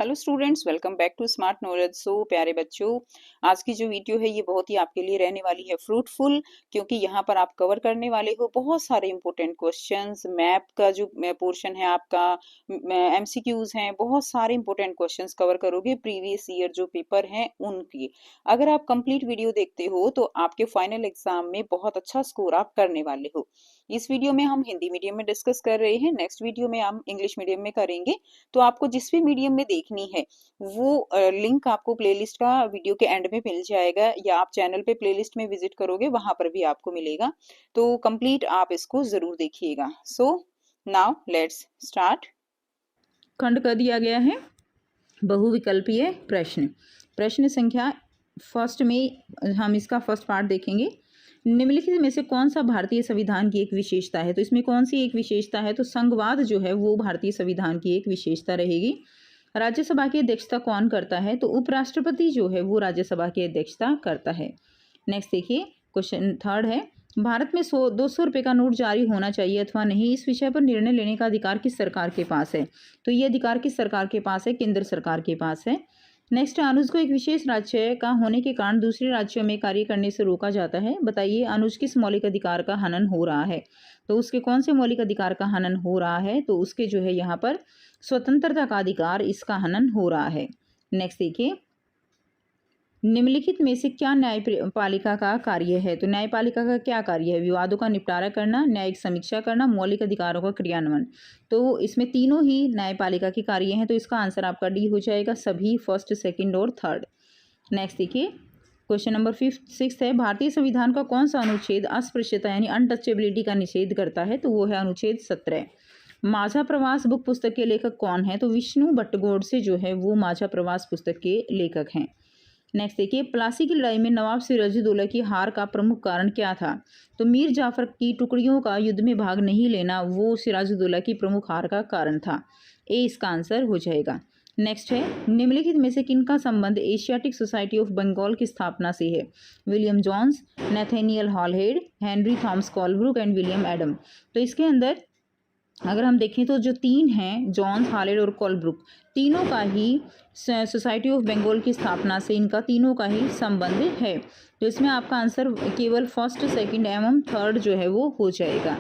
Hello students, welcome back to Smart Knowledge. प्यारे बच्चों, आज की जो वीडियो है ये बहुत ही आपके लिए रहने वाली है फ्रूटफुल, क्योंकि यहाँ पर आप कवर करने वाले हो बहुत सारे इंपॉर्टेंट क्वेश्चंस। मैप का जो पोर्शन है आपका, एमसीक्यूज हैं, बहुत सारे इंपॉर्टेंट क्वेश्चंस कवर करोगे प्रीवियस ईयर जो पेपर हैं उनकी। अगर आप कंप्लीट वीडियो देखते हो तो आपके फाइनल एग्जाम में बहुत अच्छा स्कोर आप करने वाले हो। इस वीडियो में हम हिंदी मीडियम में डिस्कस कर रहे हैं, नेक्स्ट वीडियो में हम इंग्लिश मीडियम में करेंगे। तो आपको जिस भी मीडियम में देखनी है वो लिंक आपको प्लेलिस्ट का वीडियो के एंड में मिल जाएगा, या आप चैनल पे प्लेलिस्ट में विजिट करोगे वहां पर भी आपको मिलेगा। तो कंप्लीट आप इसको जरूर देखिएगा। So now let's start. खंड कर दिया गया है बहुविकल्पीय प्रश्न। प्रश्न संख्या फर्स्ट में हम इसका फर्स्ट पार्ट देखेंगे। निम्नलिखित में से कौन सा भारतीय संविधान की एक विशेषता है? तो इसमें कौन सी एक विशेषता है? तो संघवाद जो है वो भारतीय संविधान की एक विशेषता रहेगी। राज्यसभा की अध्यक्षता कौन करता है? तो उपराष्ट्रपति जो है वो राज्यसभा की अध्यक्षता करता है। नेक्स्ट देखिए, क्वेश्चन थर्ड है, भारत में 200 रुपये का नोट जारी होना चाहिए अथवा नहीं, इस विषय पर निर्णय लेने का अधिकार किस सरकार के पास है? तो ये अधिकार किस सरकार के पास है? केंद्र सरकार के पास है। नेक्स्ट, अनुज को एक विशेष राज्य का होने के कारण दूसरे राज्यों में कार्य करने से रोका जाता है। बताइए अनुज किस मौलिक अधिकार का हनन हो रहा है? तो उसके कौन से मौलिक अधिकार का हनन हो रहा है? तो उसके जो है यहाँ पर स्वतंत्रता का अधिकार, इसका हनन हो रहा है। नेक्स्ट देखिए, निम्नलिखित में से क्या न्यायपालिका का कार्य है? तो न्यायपालिका का क्या कार्य है? विवादों का निपटारा करना, न्यायिक समीक्षा करना, मौलिक अधिकारों का क्रियान्वयन। तो इसमें तीनों ही न्यायपालिका के कार्य हैं, तो इसका आंसर आपका डी हो जाएगा, सभी फर्स्ट, सेकंड और थर्ड। नेक्स्ट देखिए, क्वेश्चन नंबर सिक्स है, भारतीय संविधान का कौन सा अनुच्छेद अस्पृश्यता यानी अनटचेबिलिटी का निषेध करता है? तो वो है अनुच्छेद 17। माझा प्रवास बुक पुस्तक के लेखक कौन है? तो विष्णु भट्टगोडसे जो है वो माझा प्रवास पुस्तक के लेखक हैं। नेक्स्ट देखिए, प्लासी की लड़ाई में नवाब सिराजुद्दौला की हार का प्रमुख कारण क्या था? तो मीर जाफर की टुकड़ियों का युद्ध में भाग नहीं लेना वो सिराजुद्दौला की प्रमुख हार का कारण था। ए इसका आंसर हो जाएगा। नेक्स्ट है, निम्नलिखित में से किनका संबंध एशियाटिक सोसाइटी ऑफ बंगाल की स्थापना से है? William Jones, Nathaniel Halhed, Henry Thomas Colebrooke and William Adam. तो इसके अंदर अगर हम देखें तो जो तीन हैं, जॉन्स, हॉलहेड और कॉलब्रुक, तीनों का ही सोसाइटी ऑफ बंगाल की स्थापना से इनका तीनों का ही संबंध है। तो इसमें आपका आंसर केवल फर्स्ट, सेकंड एवं थर्ड जो है वो हो जाएगा।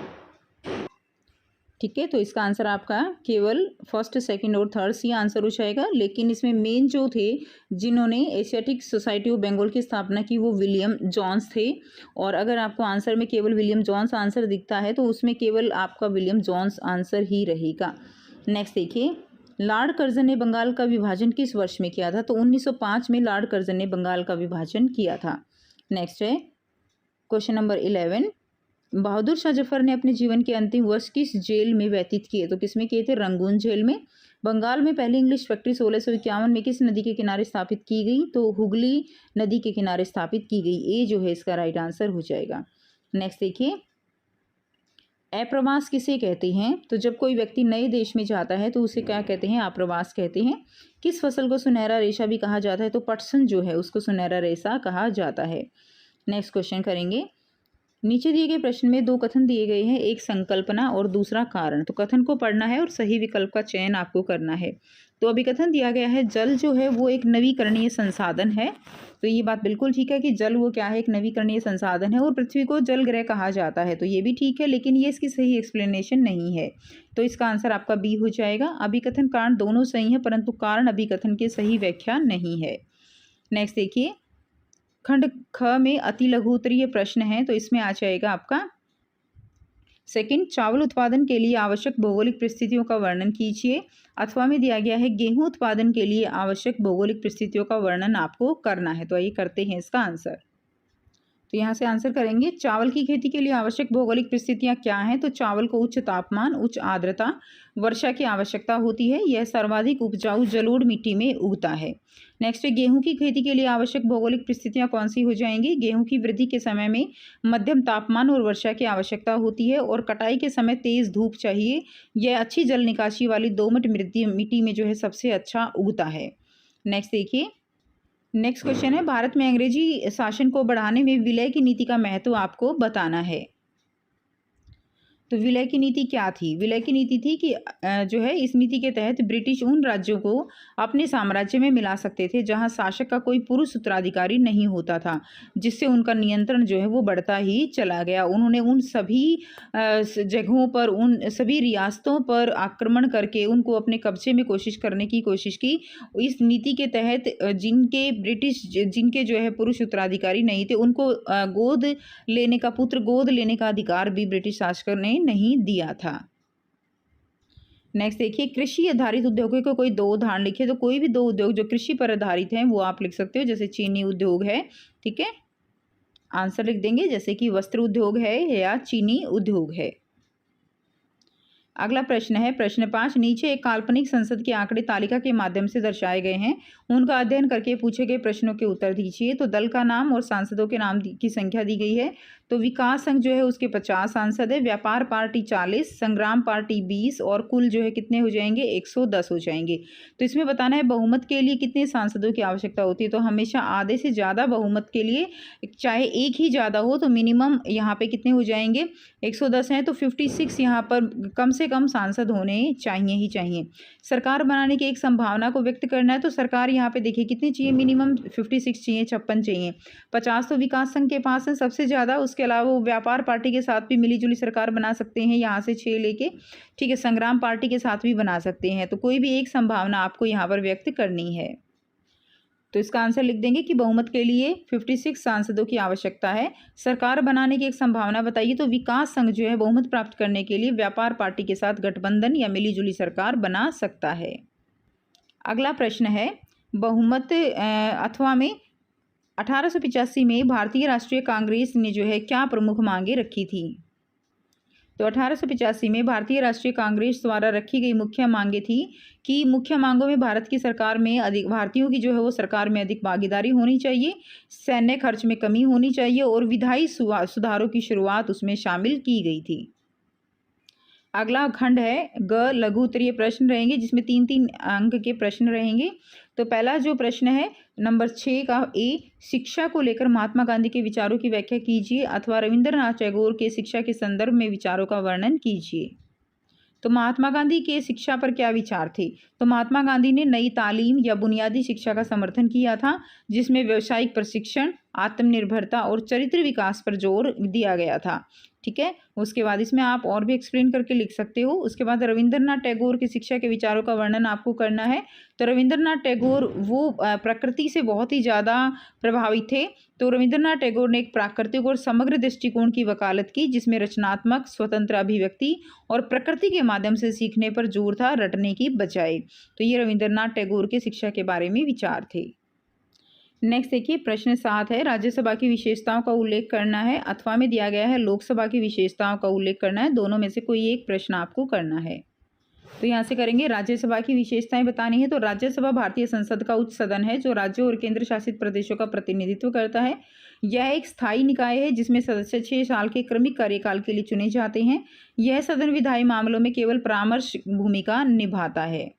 ठीक है, तो इसका आंसर आपका केवल फर्स्ट, सेकंड और थर्ड सी आंसर हो जाएगा। लेकिन इसमें मेन जो थे जिन्होंने एशियाटिक सोसाइटी ऑफ बंगाल की स्थापना की वो विलियम जॉन्स थे। और अगर आपको आंसर में केवल विलियम जॉन्स आंसर दिखता है तो उसमें केवल आपका विलियम जॉन्स आंसर ही रहेगा। नेक्स्ट देखिए, लॉर्ड कर्जन ने बंगाल का विभाजन किस वर्ष में किया था? तो 1905 में लॉर्ड कर्जन ने बंगाल का विभाजन किया था। नेक्स्ट है क्वेश्चन नंबर 11, बहादुर शाह जफर ने अपने जीवन के अंतिम वर्ष किस जेल में व्यतीत किए? तो किसमें किए थे? रंगून जेल में। बंगाल में पहली इंग्लिश फैक्ट्री 1651 में किस नदी के किनारे स्थापित की गई? तो हुगली नदी के किनारे स्थापित की गई। ए जो है इसका राइट आंसर हो जाएगा। नेक्स्ट देखिए, अप्रवास किसे कहते हैं? तो जब कोई व्यक्ति नए देश में जाता है तो उसे क्या कहते हैं? अप्रवास कहते हैं। किस फसल को सुनहरा रेशा भी कहा जाता है? तो पटसन जो है उसको सुनहरा रेशा कहा जाता है। नेक्स्ट क्वेश्चन करेंगे, नीचे दिए गए प्रश्न में दो कथन दिए गए हैं, एक संकल्पना और दूसरा कारण। तो कथन को पढ़ना है और सही विकल्प का चयन आपको करना है। तो अभी कथन दिया गया है, जल जो है वो एक नवीकरणीय संसाधन है। तो ये बात बिल्कुल ठीक है कि जल वो क्या है? एक नवीकरणीय संसाधन है और पृथ्वी को जल ग्रह कहा जाता है। तो ये भी ठीक है, लेकिन ये इसकी सही एक्सप्लेनेशन नहीं है। तो इसका आंसर आपका बी हो जाएगा। अभिकथन कारण दोनों सही है, परंतु कारण अभिकथन की सही व्याख्या नहीं है। नेक्स्ट देखिए, खंड ख में अति लघु उत्तरीय प्रश्न है, तो इसमें आ जाएगा आपका सेकंड, चावल उत्पादन के लिए आवश्यक भौगोलिक परिस्थितियों का वर्णन कीजिए। अथवा में दिया गया है गेहूं उत्पादन के लिए आवश्यक भौगोलिक परिस्थितियों का वर्णन आपको करना है। तो आइए करते हैं इसका आंसर। तो यहाँ से आंसर करेंगे, चावल की खेती के लिए आवश्यक भौगोलिक परिस्थितियाँ क्या हैं? तो चावल को उच्च तापमान, उच्च आर्द्रता, वर्षा की आवश्यकता होती है। यह सर्वाधिक उपजाऊ जलोढ़ मिट्टी में उगता है। नेक्स्ट है, गेहूं की खेती के लिए आवश्यक भौगोलिक परिस्थितियाँ कौन सी हो जाएंगी? गेहूं की वृद्धि के समय में मध्यम तापमान और वर्षा की आवश्यकता होती है और कटाई के समय तेज धूप चाहिए। यह अच्छी जल निकासी वाली दोमट मिट्टी में जो है सबसे अच्छा उगता है। नेक्स्ट देखिए, नेक्स्ट क्वेश्चन है, भारत में अंग्रेजी शासन को बढ़ाने में विलय की नीति का महत्व आपको बताना है। तो विलय की नीति क्या थी? विलय की नीति थी कि जो है इस नीति के तहत ब्रिटिश उन राज्यों को अपने साम्राज्य में मिला सकते थे जहां शासक का कोई पुरुष उत्तराधिकारी नहीं होता था, जिससे उनका नियंत्रण जो है वो बढ़ता ही चला गया। उन्होंने उन सभी जगहों पर, उन सभी रियासतों पर आक्रमण करके उनको अपने कब्जे में करने की कोशिश की। इस नीति के तहत जिनके जो है पुरुष उत्तराधिकारी नहीं थे, उनको गोद लेने का अधिकार भी ब्रिटिश शासकों ने नहीं दिया था। नेक्स्ट देखिए, कृषि आधारित उद्योगों को कोई 2 उदाहरण लिखिए। तो कोई भी 2 उद्योग जो कृषि पर आधारित हैं वो आप लिख सकते हो, जैसे चीनी उद्योग है, ठीक है। आंसर लिख देंगे, जैसे कि वस्त्र उद्योग है या चीनी उद्योग है। अगला प्रश्न है प्रश्न 5, नीचे एक काल्पनिक संसद के आंकड़े तालिका के माध्यम से दर्शाए गए हैं, उनका अध्ययन करके पूछे गए प्रश्नों के उत्तर दीजिए। तो दल का नाम और सांसदों के नाम की संख्या दी गई है। तो विकास संघ जो है उसके 50 सांसद है, व्यापार पार्टी 40, संग्राम पार्टी 20 और कुल जो है कितने हो जाएंगे, 110 हो जाएंगे। तो इसमें बताना है बहुमत के लिए कितने सांसदों की आवश्यकता होती है। तो हमेशा आधे से ज़्यादा बहुमत के लिए, चाहे एक ही ज़्यादा हो, तो मिनिमम यहाँ पे कितने हो जाएंगे, 110 हैं, तो 56 यहाँ पर कम से कम सांसद होने चाहिए ही चाहिए। सरकार बनाने की एक संभावना को व्यक्त करना है, तो सरकार यहाँ पे देखिए कितनी चाहिए, मिनिमम 56 चाहिए, 56 चाहिए। 50 तो विकास संघ के पास है सबसे ज़्यादा, उसके अलावा वो व्यापार पार्टी के साथ भी मिली जुली सरकार बना सकते हैं, यहाँ से 6 लेके, ठीक है। संग्राम पार्टी के साथ भी बना सकते हैं। तो कोई भी एक संभावना आपको यहाँ पर व्यक्त करनी है। तो इसका आंसर लिख देंगे कि बहुमत के लिए 56 सांसदों की आवश्यकता है। सरकार बनाने की एक संभावना बताइए। तो विकास संघ जो है बहुमत प्राप्त करने के लिए व्यापार पार्टी के साथ गठबंधन या मिलीजुली सरकार बना सकता है। अगला प्रश्न है, बहुमत अथवा में 1885 में भारतीय राष्ट्रीय कांग्रेस ने जो है क्या प्रमुख मांगे रखी थी। तो 1885 में भारतीय राष्ट्रीय कांग्रेस द्वारा रखी गई मुख्य मांगे थी कि मुख्य मांगों में भारत की सरकार में अधिक, भारतीयों की जो है वो सरकार में अधिक भागीदारी होनी चाहिए, सैन्य खर्च में कमी होनी चाहिए और विधायी सुधारों की शुरुआत उसमें शामिल की गई थी। अगला खंड है ग लघु उत्तरीय प्रश्न रहेंगे, जिसमें 3-3 अंक के प्रश्न रहेंगे। तो पहला जो प्रश्न है नंबर 6 का ए, शिक्षा को लेकर महात्मा गांधी के विचारों की व्याख्या कीजिए अथवा रविंद्रनाथ टैगोर के शिक्षा के संदर्भ में विचारों का वर्णन कीजिए। तो महात्मा गांधी के शिक्षा पर क्या विचार थे। तो महात्मा गांधी ने नई तालीम या बुनियादी शिक्षा का समर्थन किया था, जिसमें व्यावसायिक प्रशिक्षण, आत्मनिर्भरता और चरित्र विकास पर जोर दिया गया था, ठीक है। उसके बाद इसमें आप और भी एक्सप्लेन करके लिख सकते हो। उसके बाद रविंद्रनाथ टैगोर की शिक्षा के विचारों का वर्णन आपको करना है। तो रविंद्रनाथ टैगोर वो प्रकृति से बहुत ही ज़्यादा प्रभावित थे। तो रविंद्रनाथ टैगोर ने एक प्राकृतिक और समग्र दृष्टिकोण की वकालत की, जिसमें रचनात्मक, स्वतंत्र अभिव्यक्ति और प्रकृति के माध्यम से सीखने पर जोर था, रटने की बजाय। तो ये रविंद्रनाथ टैगोर के शिक्षा के बारे में विचार थे। नेक्स्ट देखिए प्रश्न 7 है, राज्यसभा की विशेषताओं का उल्लेख करना है अथवा में दिया गया है लोकसभा की विशेषताओं का उल्लेख करना है। दोनों में से कोई एक प्रश्न आपको करना है। तो यहाँ से करेंगे, राज्यसभा की विशेषताएं बतानी है। तो राज्यसभा भारतीय संसद का उच्च सदन है जो राज्यों और केंद्र शासित प्रदेशों का प्रतिनिधित्व करता है। यह एक स्थायी निकाय है जिसमें सदस्य 6 साल के क्रमिक कार्यकाल के लिए चुने जाते हैं। यह सदन विधायी मामलों में केवल परामर्श भूमिका निभाता है।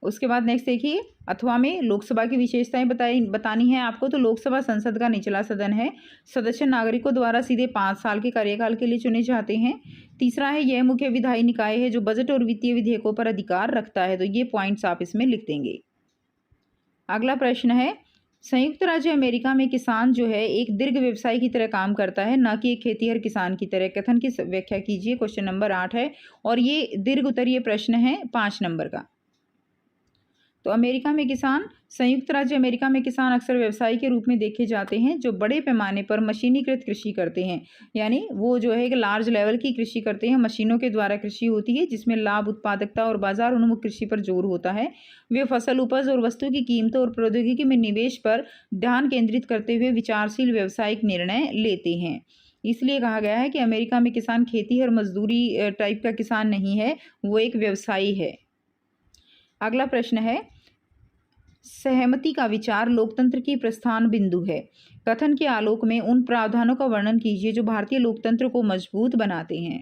उसके बाद नेक्स्ट देखिए, अथवा में लोकसभा की विशेषताएं बतानी है आपको। तो लोकसभा संसद का निचला सदन है। सदस्य नागरिकों द्वारा सीधे 5 साल के कार्यकाल के लिए चुने जाते हैं। तीसरा है, यह मुख्य विधायी निकाय है जो बजट और वित्तीय विधेयकों पर अधिकार रखता है। तो ये पॉइंट्स आप इसमें लिख देंगे। अगला प्रश्न है, संयुक्त राज्य अमेरिका में किसान जो है एक दीर्घ व्यवसाय की तरह काम करता है, न कि एक खेतीहर किसान की तरह। कथन की व्याख्या कीजिए। क्वेश्चन नंबर 8 है और ये दीर्घ उत्तरीय प्रश्न है 5 नंबर का। तो अमेरिका में किसान, संयुक्त राज्य अमेरिका में किसान अक्सर व्यवसायी के रूप में देखे जाते हैं जो बड़े पैमाने पर मशीनीकृत कृषि करते हैं, यानी वो जो है एक लार्ज लेवल की कृषि करते हैं। मशीनों के द्वारा कृषि होती है जिसमें लाभ, उत्पादकता और बाजार उन्मुख कृषि पर जोर होता है। वे फसल उपज और वस्तु की कीमतों और प्रौद्योगिकी में निवेश पर ध्यान केंद्रित करते हुए विचारशील व्यावसायिक निर्णय लेते हैं। इसलिए कहा गया है कि अमेरिका में किसान खेती और मजदूरी टाइप का किसान नहीं है, वो एक व्यवसायी है। अगला प्रश्न है, सहमति का विचार लोकतंत्र की प्रस्थान बिंदु है। कथन के आलोक में उन प्रावधानों का वर्णन कीजिए जो भारतीय लोकतंत्र को मजबूत बनाते हैं।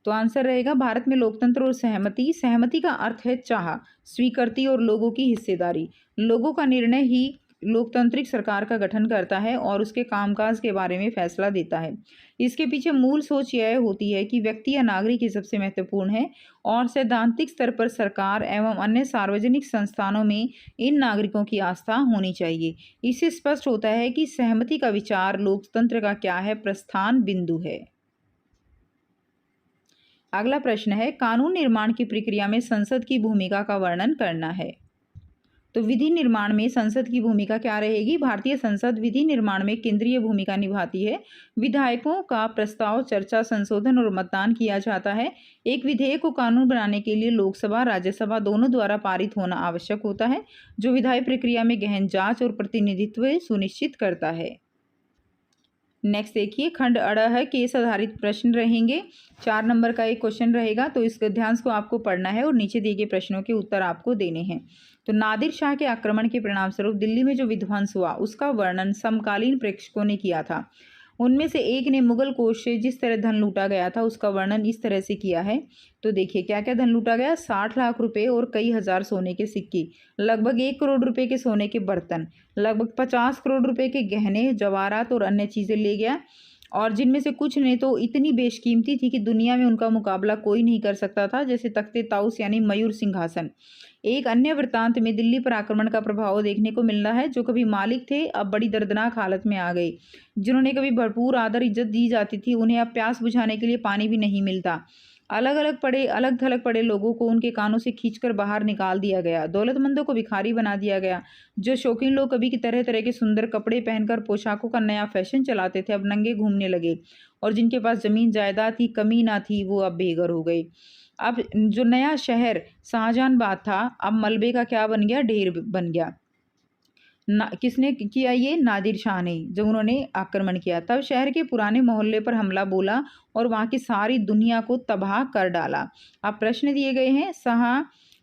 तो आंसर रहेगा भारत में लोकतंत्र और सहमति। सहमति का अर्थ है चाह, स्वीकृति और लोगों की हिस्सेदारी। लोगों का निर्णय ही लोकतांत्रिक सरकार का गठन करता है और उसके कामकाज के बारे में फैसला देता है। इसके पीछे मूल सोच यह होती है कि व्यक्ति या नागरिक ही सबसे महत्वपूर्ण है और सैद्धांतिक स्तर पर सरकार एवं अन्य सार्वजनिक संस्थानों में इन नागरिकों की आस्था होनी चाहिए। इससे स्पष्ट होता है कि सहमति का विचार लोकतंत्र का क्या है, प्रस्थान बिंदु है। अगला प्रश्न है, कानून निर्माण की प्रक्रिया में संसद की भूमिका का वर्णन करना है। तो विधि निर्माण में संसद की भूमिका क्या रहेगी? भारतीय संसद विधि निर्माण में केंद्रीय भूमिका निभाती है। विधायकों का प्रस्ताव, चर्चा, संशोधन और मतदान किया जाता है। एक विधेयक को कानून बनाने के लिए लोकसभा, राज्यसभा दोनों द्वारा पारित होना आवश्यक होता है, जो विधायी प्रक्रिया में गहन जांच और प्रतिनिधित्व सुनिश्चित करता है। नेक्स्ट देखिए, खंड अड़ह केस आधारित प्रश्न रहेंगे। 4 नंबर का एक क्वेश्चन रहेगा, तो इस ध्यान को आपको पढ़ना है और नीचे दिए गए प्रश्नों के उत्तर आपको देने हैं। तो नादिर शाह के आक्रमण के परिणाम स्वरूप दिल्ली में जो विध्वंस हुआ उसका वर्णन समकालीन प्रेक्षकों ने किया था। उनमें से एक ने मुगल कोष से जिस तरह धन लूटा गया था उसका वर्णन इस तरह से किया है। तो देखिए क्या क्या धन लूटा गया। 60 लाख रुपए और कई हजार सोने के सिक्के, लगभग 1 करोड़ रुपए के सोने के बर्तन, लगभग 50 करोड़ रुपए के गहने, जवाहरात और अन्य चीजें ले गया, और जिनमें से कुछ ने तो इतनी बेशकीमती थी कि दुनिया में उनका मुकाबला कोई नहीं कर सकता था, जैसे तख्ते ताउस यानी मयूर सिंहासन। एक अन्य वृत्तांत में दिल्ली पर आक्रमण का प्रभाव देखने को मिल रहा है। जो कभी मालिक थे अब बड़ी दर्दनाक हालत में आ गए। जिन्होंने कभी भरपूर आदर इज्जत दी जाती थी उन्हें अब प्यास बुझाने के लिए पानी भी नहीं मिलता। अलग थलग पड़े लोगों को उनके कानों से खींचकर बाहर निकाल दिया गया। दौलतमंदों को भिखारी बना दिया गया। जो शौकीन लोग कभी की तरह तरह के सुंदर कपड़े पहनकर पोशाकों का नया फैशन चलाते थे अब नंगे घूमने लगे, और जिनके पास जमीन जायदाद की कमी ना थी वो अब बेघर हो गए। अब जो नया शहर शाहजहानाबाद था अब मलबे का क्या बन गया, ढेर बन गया। किसने किया ये? नादिर शाह ने। जब उन्होंने आक्रमण किया तब शहर के पुराने मोहल्ले पर हमला बोला और वहां की सारी दुनिया को तबाह कर डाला। अब प्रश्न दिए गए हैं,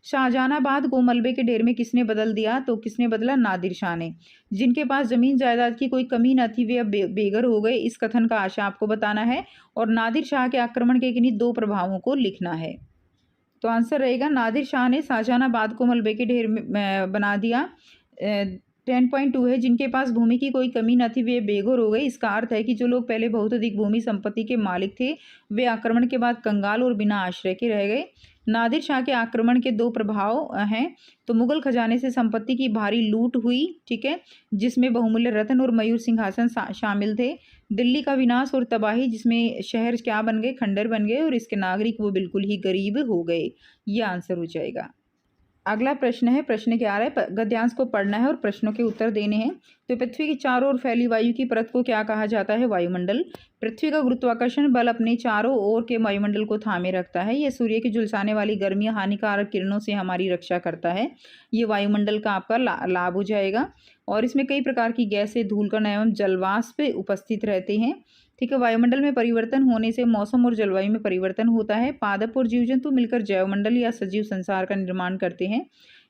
शाहजहानाबाद को मलबे के ढेर में किसने बदल दिया? तो किसने बदला? नादिर शाह ने। जिनके पास जमीन जायदाद की कोई कमी न थी वे अब बेघर हो गए। इस कथन का आशा आपको बताना है और नादिर शाह के आक्रमण के किन्हीं 2 प्रभावों को लिखना है। तो आंसर रहेगा नादिर शाह ने शाहजहानाबाद को मलबे के ढेर में बना दिया। 10.2 है, जिनके पास भूमि की कोई कमी न थी वे बेघर हो गए। इसका अर्थ है कि जो लोग पहले बहुत अधिक भूमि संपत्ति के मालिक थे वे आक्रमण के बाद कंगाल और बिना आश्रय के रह गए। नादिर शाह के आक्रमण के 2 प्रभाव हैं। तो मुगल खजाने से संपत्ति की भारी लूट हुई, ठीक है, जिसमें बहुमूल्य रत्न और मयूर सिंहासन शामिल थे। दिल्ली का विनाश और तबाही, जिसमें शहर क्या बन गए, खंडर बन गए, और इसके नागरिक वो बिल्कुल ही गरीब हो गए। ये आंसर हो जाएगा। अगला प्रश्न है, प्रश्न क्या आ रहा है, गद्यांश को पढ़ना है और प्रश्नों के उत्तर देने हैं। तो पृथ्वी की चारों ओर फैली वायु की परत को क्या कहा जाता है? वायुमंडल। पृथ्वी का गुरुत्वाकर्षण बल अपने चारों ओर के वायुमंडल को थामे रखता है। यह सूर्य की झुलसाने वाली गर्मी हानिकारक किरणों से हमारी रक्षा करता है। ये वायुमंडल का आपका लाभ हो जाएगा। और इसमें कई प्रकार की गैसें, धूलकण एवं जलवाष्प उपस्थित रहते हैं, ठीक है। वायुमंडल में परिवर्तन होने से मौसम और जलवायु में परिवर्तन होता है। पादप और जीव जंतु मिलकर जैवमंडल या सजीव संसार का निर्माण करते हैं।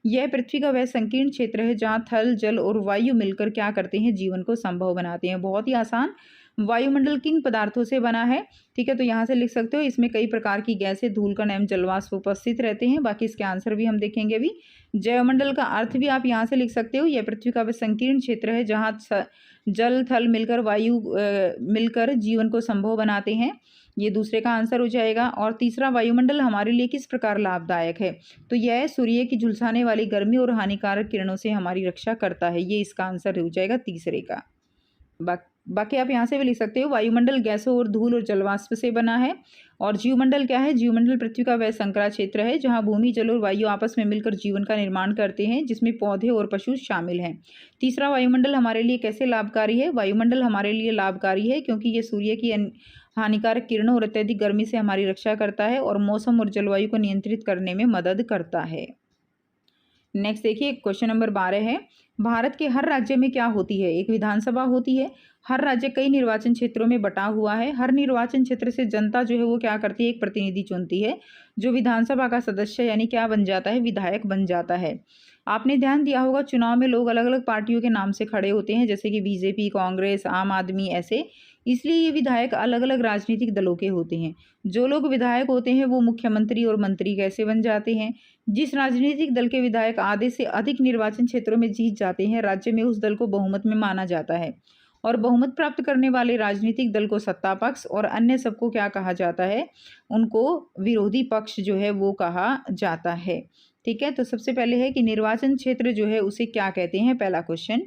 यह पृथ्वी का वह संकीर्ण क्षेत्र है जहाँ थल, जल और वायु मिलकर क्या करते हैं, जीवन को संभव बनाते हैं। बहुत ही आसान। वायुमंडल किन पदार्थों से बना है, ठीक है, तो यहाँ से लिख सकते हो इसमें कई प्रकार की गैसें, धूलकण एवं जलवाष्प उपस्थित रहते हैं। बाकी इसके आंसर भी हम देखेंगे अभी। जैवमंडल का अर्थ भी आप यहाँ से लिख सकते हो, यह पृथ्वी का वह संकीर्ण क्षेत्र है जहाँ जल, थल मिलकर वायु मिलकर जीवन को संभव बनाते हैं। ये दूसरे का आंसर हो जाएगा। और तीसरा, वायुमंडल हमारे लिए किस प्रकार लाभदायक है? तो यह सूर्य की झुलसाने वाली गर्मी और हानिकारक किरणों से हमारी रक्षा करता है। ये इसका आंसर हो जाएगा तीसरे का। बाकी आप यहाँ से भी लिख सकते हो, वायुमंडल गैसों और धूल और जलवाष्प से बना है। और जीवमंडल क्या है? जीवमंडल पृथ्वी का वह संकरा क्षेत्र है जहाँ भूमि, जल और वायु आपस में मिलकर जीवन का निर्माण करते हैं, जिसमें पौधे और पशु शामिल हैं। तीसरा, वायुमंडल हमारे लिए कैसे लाभकारी है? वायुमंडल हमारे लिए लाभकारी है क्योंकि ये सूर्य की हानिकारक किरणों और अत्यधिक गर्मी से हमारी रक्षा करता है और मौसम और जलवायु को नियंत्रित करने में मदद करता है। नेक्स्ट देखिए, क्वेश्चन नंबर 12 है, भारत के हर राज्य में क्या होती है? एक विधानसभा होती है। हर राज्य कई निर्वाचन क्षेत्रों में बटा हुआ है। हर निर्वाचन क्षेत्र से जनता जो है वो क्या करती है, एक प्रतिनिधि चुनती है जो विधानसभा का सदस्य यानी क्या बन जाता है, विधायक बन जाता है। आपने ध्यान दिया होगा चुनाव में लोग अलग अलग पार्टियों के नाम से खड़े होते हैं, जैसे कि बीजेपी, कांग्रेस, आम आदमी, ऐसे। इसलिए ये विधायक अलग अलग राजनीतिक दलों के होते हैं। जो लोग विधायक होते हैं वो मुख्यमंत्री और मंत्री कैसे बन जाते हैं? जिस राजनीतिक दल के विधायक आधे से अधिक निर्वाचन क्षेत्रों में जीत जाते हैं, राज्य में उस दल को बहुमत में माना जाता है। और बहुमत प्राप्त करने वाले राजनीतिक दल को सत्ता पक्ष और अन्य सबको क्या कहा जाता है? उनको विरोधी पक्ष जो है वो कहा जाता है। ठीक है, तो सबसे पहले है कि निर्वाचन क्षेत्र जो है उसे क्या कहते हैं, पहला क्वेश्चन।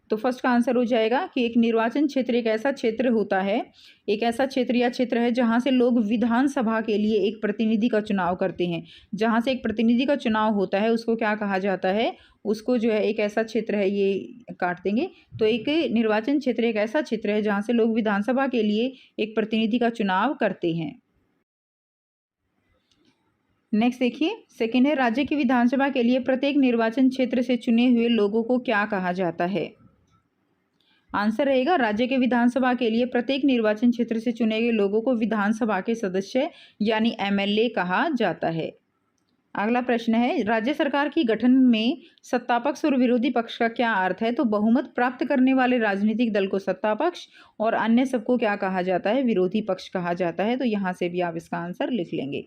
तो फर्स्ट का आंसर हो जाएगा कि एक निर्वाचन क्षेत्र एक ऐसा क्षेत्र होता है, एक ऐसा क्षेत्र या क्षेत्र है जहां से लोग विधानसभा के लिए एक प्रतिनिधि का चुनाव करते हैं। जहां से एक प्रतिनिधि का चुनाव होता है उसको क्या कहा जाता है? उसको जो है एक ऐसा क्षेत्र है, ये काट देंगे। तो एक निर्वाचन क्षेत्र एक ऐसा क्षेत्र है जहां से लोग विधानसभा के लिए एक प्रतिनिधि का चुनाव करते हैं। नेक्स्ट देखिए, सेकेंड है राज्य की विधानसभा के लिए प्रत्येक निर्वाचन क्षेत्र से चुने हुए लोगों को क्या कहा जाता है? आंसर रहेगा राज्य के विधानसभा के लिए प्रत्येक निर्वाचन क्षेत्र से चुने गए लोगों को विधानसभा के सदस्य यानी एमएलए कहा जाता है। अगला प्रश्न है राज्य सरकार की गठन में सत्ता पक्ष और विरोधी पक्ष का क्या अर्थ है? तो बहुमत प्राप्त करने वाले राजनीतिक दल को सत्ता पक्ष और अन्य सबको क्या कहा जाता है? विरोधी पक्ष कहा जाता है। तो यहाँ से भी आप इसका आंसर लिख लेंगे।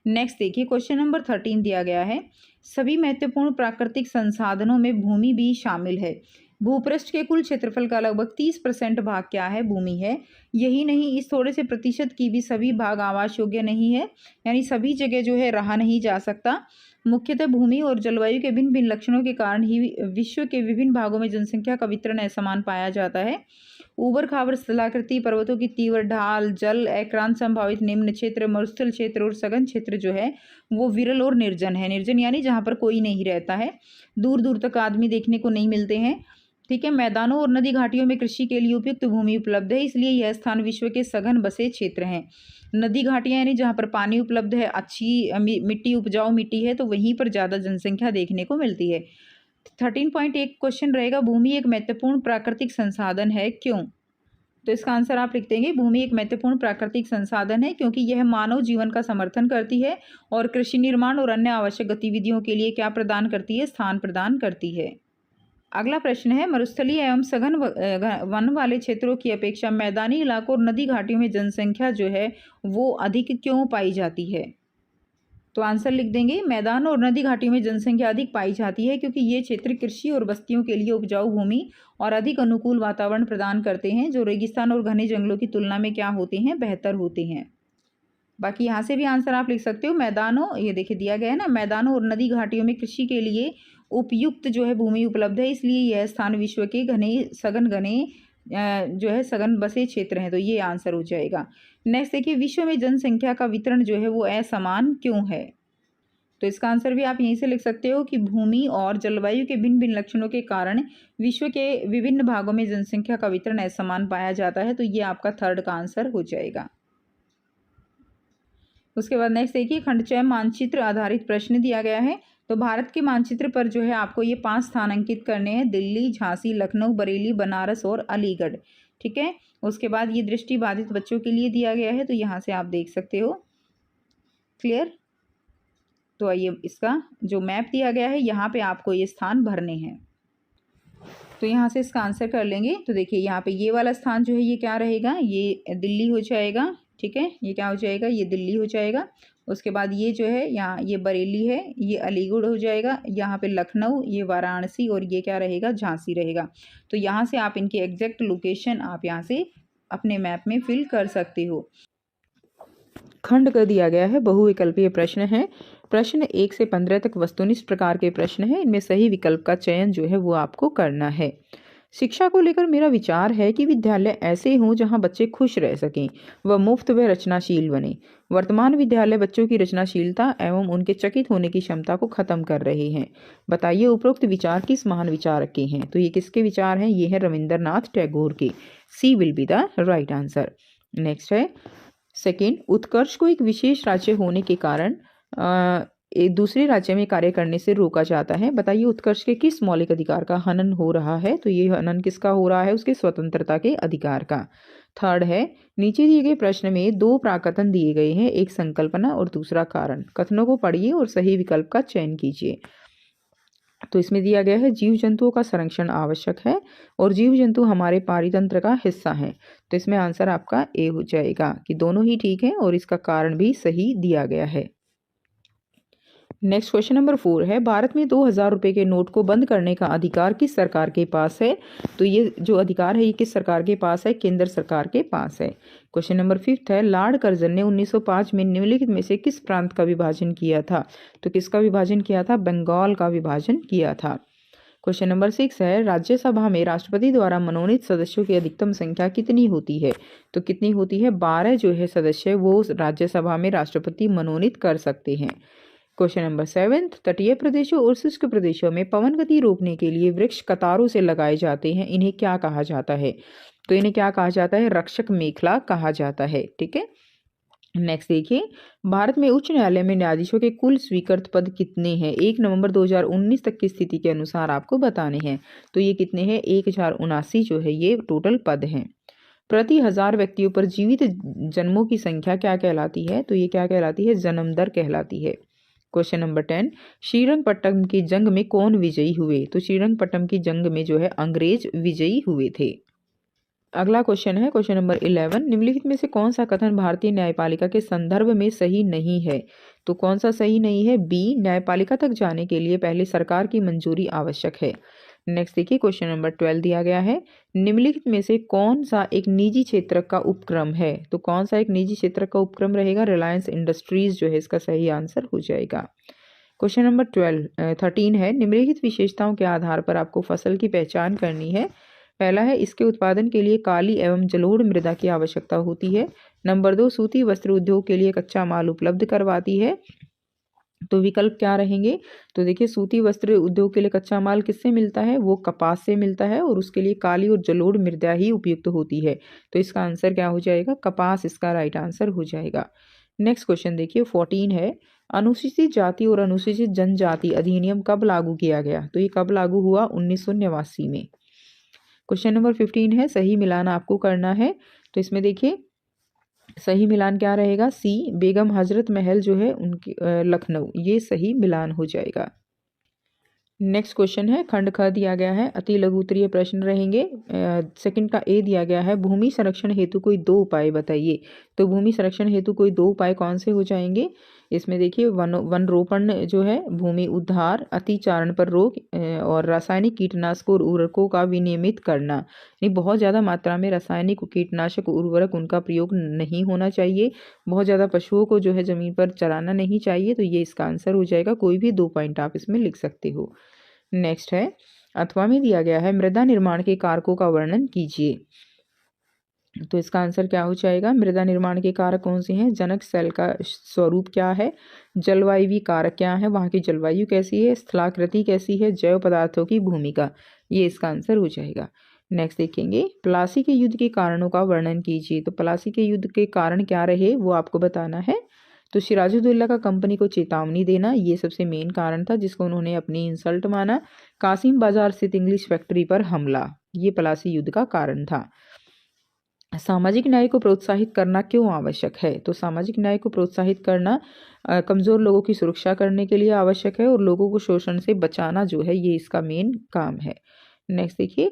नेक्स्ट देखिए, क्वेश्चन नंबर 13 दिया गया है, सभी महत्वपूर्ण प्राकृतिक संसाधनों में भूमि भी शामिल है। भूपृष्ठ के कुल क्षेत्रफल का लगभग 30% भाग क्या है? भूमि है। यही नहीं, इस थोड़े से प्रतिशत की भी सभी भाग आवास योग्य नहीं है, यानी सभी जगह जो है रहा नहीं जा सकता। मुख्यतः भूमि और जलवायु के भिन्न भिन्न लक्षणों के कारण ही विश्व के विभिन्न भागों में जनसंख्या का वितरण असमान पाया जाता है। ऊबड़ खाबड़ स्थलाकृति, पर्वतों की तीव्र ढाल, जल एकांत संभावित निम्न क्षेत्र, मरुस्थल क्षेत्र और सघन क्षेत्र जो है वो विरल और निर्जन है। निर्जन यानी जहाँ पर कोई नहीं रहता है, दूर दूर तक आदमी देखने को नहीं मिलते हैं। ठीक है, मैदानों और नदी घाटियों में कृषि के लिए उपयुक्त भूमि उपलब्ध है, इसलिए यह स्थान विश्व के सघन बसे क्षेत्र हैं। नदी घाटियां यानी जहाँ पर पानी उपलब्ध है, अच्छी मिट्टी, उपजाऊ मिट्टी है, तो वहीं पर ज़्यादा जनसंख्या देखने को मिलती है। 13.1 क्वेश्चन रहेगा, भूमि एक महत्वपूर्ण प्राकृतिक संसाधन है, क्यों? तो इसका आंसर आप लिख देंगे, भूमि एक महत्वपूर्ण प्राकृतिक संसाधन है क्योंकि यह मानव जीवन का समर्थन करती है और कृषि निर्माण और अन्य आवश्यक गतिविधियों के लिए क्या प्रदान करती है? स्थान प्रदान करती है। अगला प्रश्न है, मरुस्थलीय एवं सघन वन वाले क्षेत्रों की अपेक्षा मैदानी इलाकों और नदी घाटियों में जनसंख्या जो है वो अधिक क्यों पाई जाती है? तो आंसर लिख देंगे, मैदान और नदी घाटियों में जनसंख्या अधिक पाई जाती है क्योंकि ये क्षेत्र कृषि और बस्तियों के लिए उपजाऊ भूमि और अधिक अनुकूल वातावरण प्रदान करते हैं, जो रेगिस्तान और घने जंगलों की तुलना में क्या होते हैं? बेहतर होते हैं। बाकी यहाँ से भी आंसर आप लिख सकते हो, मैदानों, ये देखिए दिया गया है ना, मैदानों और नदी घाटियों में कृषि के लिए उपयुक्त जो है भूमि उपलब्ध है, इसलिए यह स्थान विश्व के घने जो है सघन बसे क्षेत्र हैं। तो ये आंसर हो जाएगा। नेक्स्ट देखिए, विश्व में जनसंख्या का वितरण जो है वो असमान क्यों है? तो इसका आंसर भी आप यहीं से लिख सकते हो कि भूमि और जलवायु के भिन्न भिन्न लक्षणों के कारण विश्व के विभिन्न भागों में जनसंख्या का वितरण असमान पाया जाता है। तो ये आपका थर्ड का आंसर हो जाएगा। उसके बाद नेक्स्ट देखिए, खंडचय मानचित्र आधारित प्रश्न दिया गया है। तो भारत के मानचित्र पर जो है आपको ये 5 स्थान अंकित करने हैं, दिल्ली, झांसी, लखनऊ, बरेली, बनारस और अलीगढ़। ठीक है, उसके बाद ये दृष्टिबाधित बच्चों के लिए दिया गया है, तो यहाँ से आप देख सकते हो। क्लियर? तो आइए, इसका जो मैप दिया गया है यहाँ पे आपको ये स्थान भरने हैं। तो यहाँ से इसका आंसर कर लेंगे। तो देखिए यहाँ पे ये वाला स्थान जो है ये क्या रहेगा? ये दिल्ली हो जाएगा। ठीक है, ये क्या हो जाएगा? ये दिल्ली हो जाएगा। उसके बाद ये जो है यहाँ ये बरेली है, ये अलीगढ़ हो जाएगा, यहाँ पे लखनऊ, ये वाराणसी और ये क्या रहेगा? झांसी रहेगा। तो यहाँ से आप इनकी एग्जैक्ट लोकेशन आप यहाँ से अपने मैप में फिल कर सकते हो। खंड कर दिया गया है, बहुविकल्पीय प्रश्न है। प्रश्न 1 से 15 तक वस्तुनिष्ठ प्रकार के प्रश्न है, इनमें सही विकल्प का चयन जो है वो आपको करना है। शिक्षा को लेकर मेरा विचार है कि विद्यालय ऐसे हों जहां बच्चे खुश रह सकें व मुफ्त व रचनाशील बने। वर्तमान विद्यालय बच्चों की रचनाशीलता एवं उनके चकित होने की क्षमता को खत्म कर रहे हैं। बताइए उपरोक्त विचार किस महान विचारक के हैं? तो ये किसके विचार हैं? ये है रविंद्रनाथ टैगोर के। C will be the right answer. Next है सेकेंड, उत्कर्ष को एक विशेष राज्य होने के कारण एक दूसरे राज्य में कार्य करने से रोका जाता है। बताइए उत्कर्ष के किस मौलिक अधिकार का हनन हो रहा है? तो ये हनन किसका हो रहा है? उसके स्वतंत्रता के अधिकार का। थर्ड है, नीचे दिए गए प्रश्न में 2 प्राकथन दिए गए हैं, एक संकल्पना और दूसरा कारण। कथनों को पढ़िए और सही विकल्प का चयन कीजिए। तो इसमें दिया गया है जीव जंतुओं का संरक्षण आवश्यक है और जीव जंतु हमारे पारितंत्र का हिस्सा हैं। तो इसमें आंसर आपका ए हो जाएगा कि दोनों ही ठीक है और इसका कारण भी सही दिया गया है। नेक्स्ट क्वेश्चन नंबर 4 है, भारत में 2000 रुपये के नोट को बंद करने का अधिकार किस सरकार के पास है? तो ये जो अधिकार है ये किस सरकार के पास है? केंद्र सरकार के पास है। क्वेश्चन नंबर 5 है, लॉर्ड कर्जन ने 1905 में निम्नलिखित में से किस प्रांत का विभाजन किया था? तो किसका विभाजन किया था? बंगाल का विभाजन किया था। क्वेश्चन नंबर 6 है, राज्यसभा में राष्ट्रपति द्वारा मनोनीत सदस्यों की अधिकतम संख्या कितनी होती है? तो कितनी होती है? 12 जो है सदस्य वो राज्यसभा में राष्ट्रपति मनोनीत कर सकते हैं। क्वेश्चन नंबर 7, तटीय प्रदेशों और शुष्क प्रदेशों में पवन गति रोकने के लिए वृक्ष कतारों से लगाए जाते हैं, इन्हें क्या कहा जाता है? तो इन्हें क्या कहा जाता है? रक्षक मेखला कहा जाता है। ठीक है, नेक्स्ट देखिए, भारत में उच्च न्यायालय में न्यायाधीशों के कुल स्वीकृत पद कितने हैं? 1 नवंबर 2019 तक की स्थिति के अनुसार आपको बताने हैं। तो ये कितने हैं? 1079 जो है ये टोटल पद हैं। प्रति 1000 व्यक्तियों पर जीवित जन्मों की संख्या क्या कहलाती है? तो ये क्या कहलाती है? जन्म दर कहलाती है। क्वेश्चन नंबर 10, श्रीरंगपट्टम की जंग में कौन विजयी हुए? तो श्रीरंगपट्टम की जंग में जो है अंग्रेज विजयी हुए थे। अगला क्वेश्चन है क्वेश्चन नंबर 11, निम्नलिखित में से कौन सा कथन भारतीय न्यायपालिका के संदर्भ में सही नहीं है? तो कौन सा सही नहीं है? बी, न्यायपालिका तक जाने के लिए पहले सरकार की मंजूरी आवश्यक है। नेक्स्ट देखिए, क्वेश्चन नंबर 12 दिया गया है, निम्नलिखित में से कौन सा एक निजी क्षेत्र का उपक्रम है? तो कौन सा एक निजी क्षेत्र का उपक्रम रहेगा? रिलायंस इंडस्ट्रीज जो है इसका सही आंसर हो जाएगा। क्वेश्चन नंबर 13 है, निम्नलिखित विशेषताओं के आधार पर आपको फसल की पहचान करनी है। पहला है, इसके उत्पादन के लिए काली एवं जलोढ़ मृदा की आवश्यकता होती है। नंबर 2, सूती वस्त्र उद्योग के लिए कच्चा माल उपलब्ध करवाती है। तो विकल्प क्या रहेंगे? तो देखिए, सूती वस्त्र उद्योग के लिए कच्चा माल किससे मिलता है? वो कपास से मिलता है और उसके लिए काली और जलोढ़ मृदा ही उपयुक्त होती है। तो इसका आंसर क्या हो जाएगा? कपास इसका राइट आंसर हो जाएगा। नेक्स्ट क्वेश्चन देखिए 14 है, अनुसूचित जाति और अनुसूचित जनजाति अधिनियम कब लागू किया गया? तो ये कब लागू हुआ? 1989 में। क्वेश्चन नंबर 15 है, सही मिलान आपको करना है। तो इसमें देखिए सही मिलान क्या रहेगा? सी, बेगम हजरत महल जो है उनकी लखनऊ, ये सही मिलान हो जाएगा। नेक्स्ट क्वेश्चन है, खंड ख दिया गया है, अति लघु उत्तरीय प्रश्न रहेंगे। सेकंड का ए दिया गया है, भूमि संरक्षण हेतु कोई 2 उपाय बताइए। तो भूमि संरक्षण हेतु कोई 2 उपाय कौन से हो जाएंगे? इसमें देखिए वन रोपण जो है, भूमि उद्धार, अतिचारण पर रोक और रासायनिक कीटनाशक और उर्वरकों का विनियमित करना। यानी बहुत ज़्यादा मात्रा में रासायनिक कीटनाशक उर्वरक उनका प्रयोग नहीं होना चाहिए। बहुत ज़्यादा पशुओं को जो है ज़मीन पर चराना नहीं चाहिए। तो ये इसका आंसर हो जाएगा। कोई भी 2 पॉइंट आप इसमें लिख सकते हो। नेक्स्ट है, अथवा में दिया गया है, मृदा निर्माण के कारकों का वर्णन कीजिए। तो इसका आंसर क्या हो जाएगा? मृदा निर्माण के कारक कौन से हैं? जनक सेल का स्वरूप क्या है, जलवायु कारक क्या है, वहाँ की जलवायु कैसी है, स्थलाकृति कैसी है, जैव पदार्थों की भूमिका, ये इसका आंसर हो जाएगा। नेक्स्ट देखेंगे, प्लासी के युद्ध के कारणों का वर्णन कीजिए। तो प्लासी के युद्ध के कारण क्या रहे वो आपको बताना है। तो सिराजुद्दौला का कंपनी को चेतावनी देना, ये सबसे मेन कारण था जिसको उन्होंने अपनी इंसल्ट माना। कासिम बाजार स्थित इंग्लिश फैक्ट्री पर हमला, ये प्लासी युद्ध का कारण था। सामाजिक न्याय को प्रोत्साहित करना क्यों आवश्यक है? तो सामाजिक न्याय को प्रोत्साहित करना कमजोर लोगों की सुरक्षा करने के लिए आवश्यक है और लोगों को शोषण से बचाना जो है ये इसका मेन काम है। नेक्स्ट देखिए,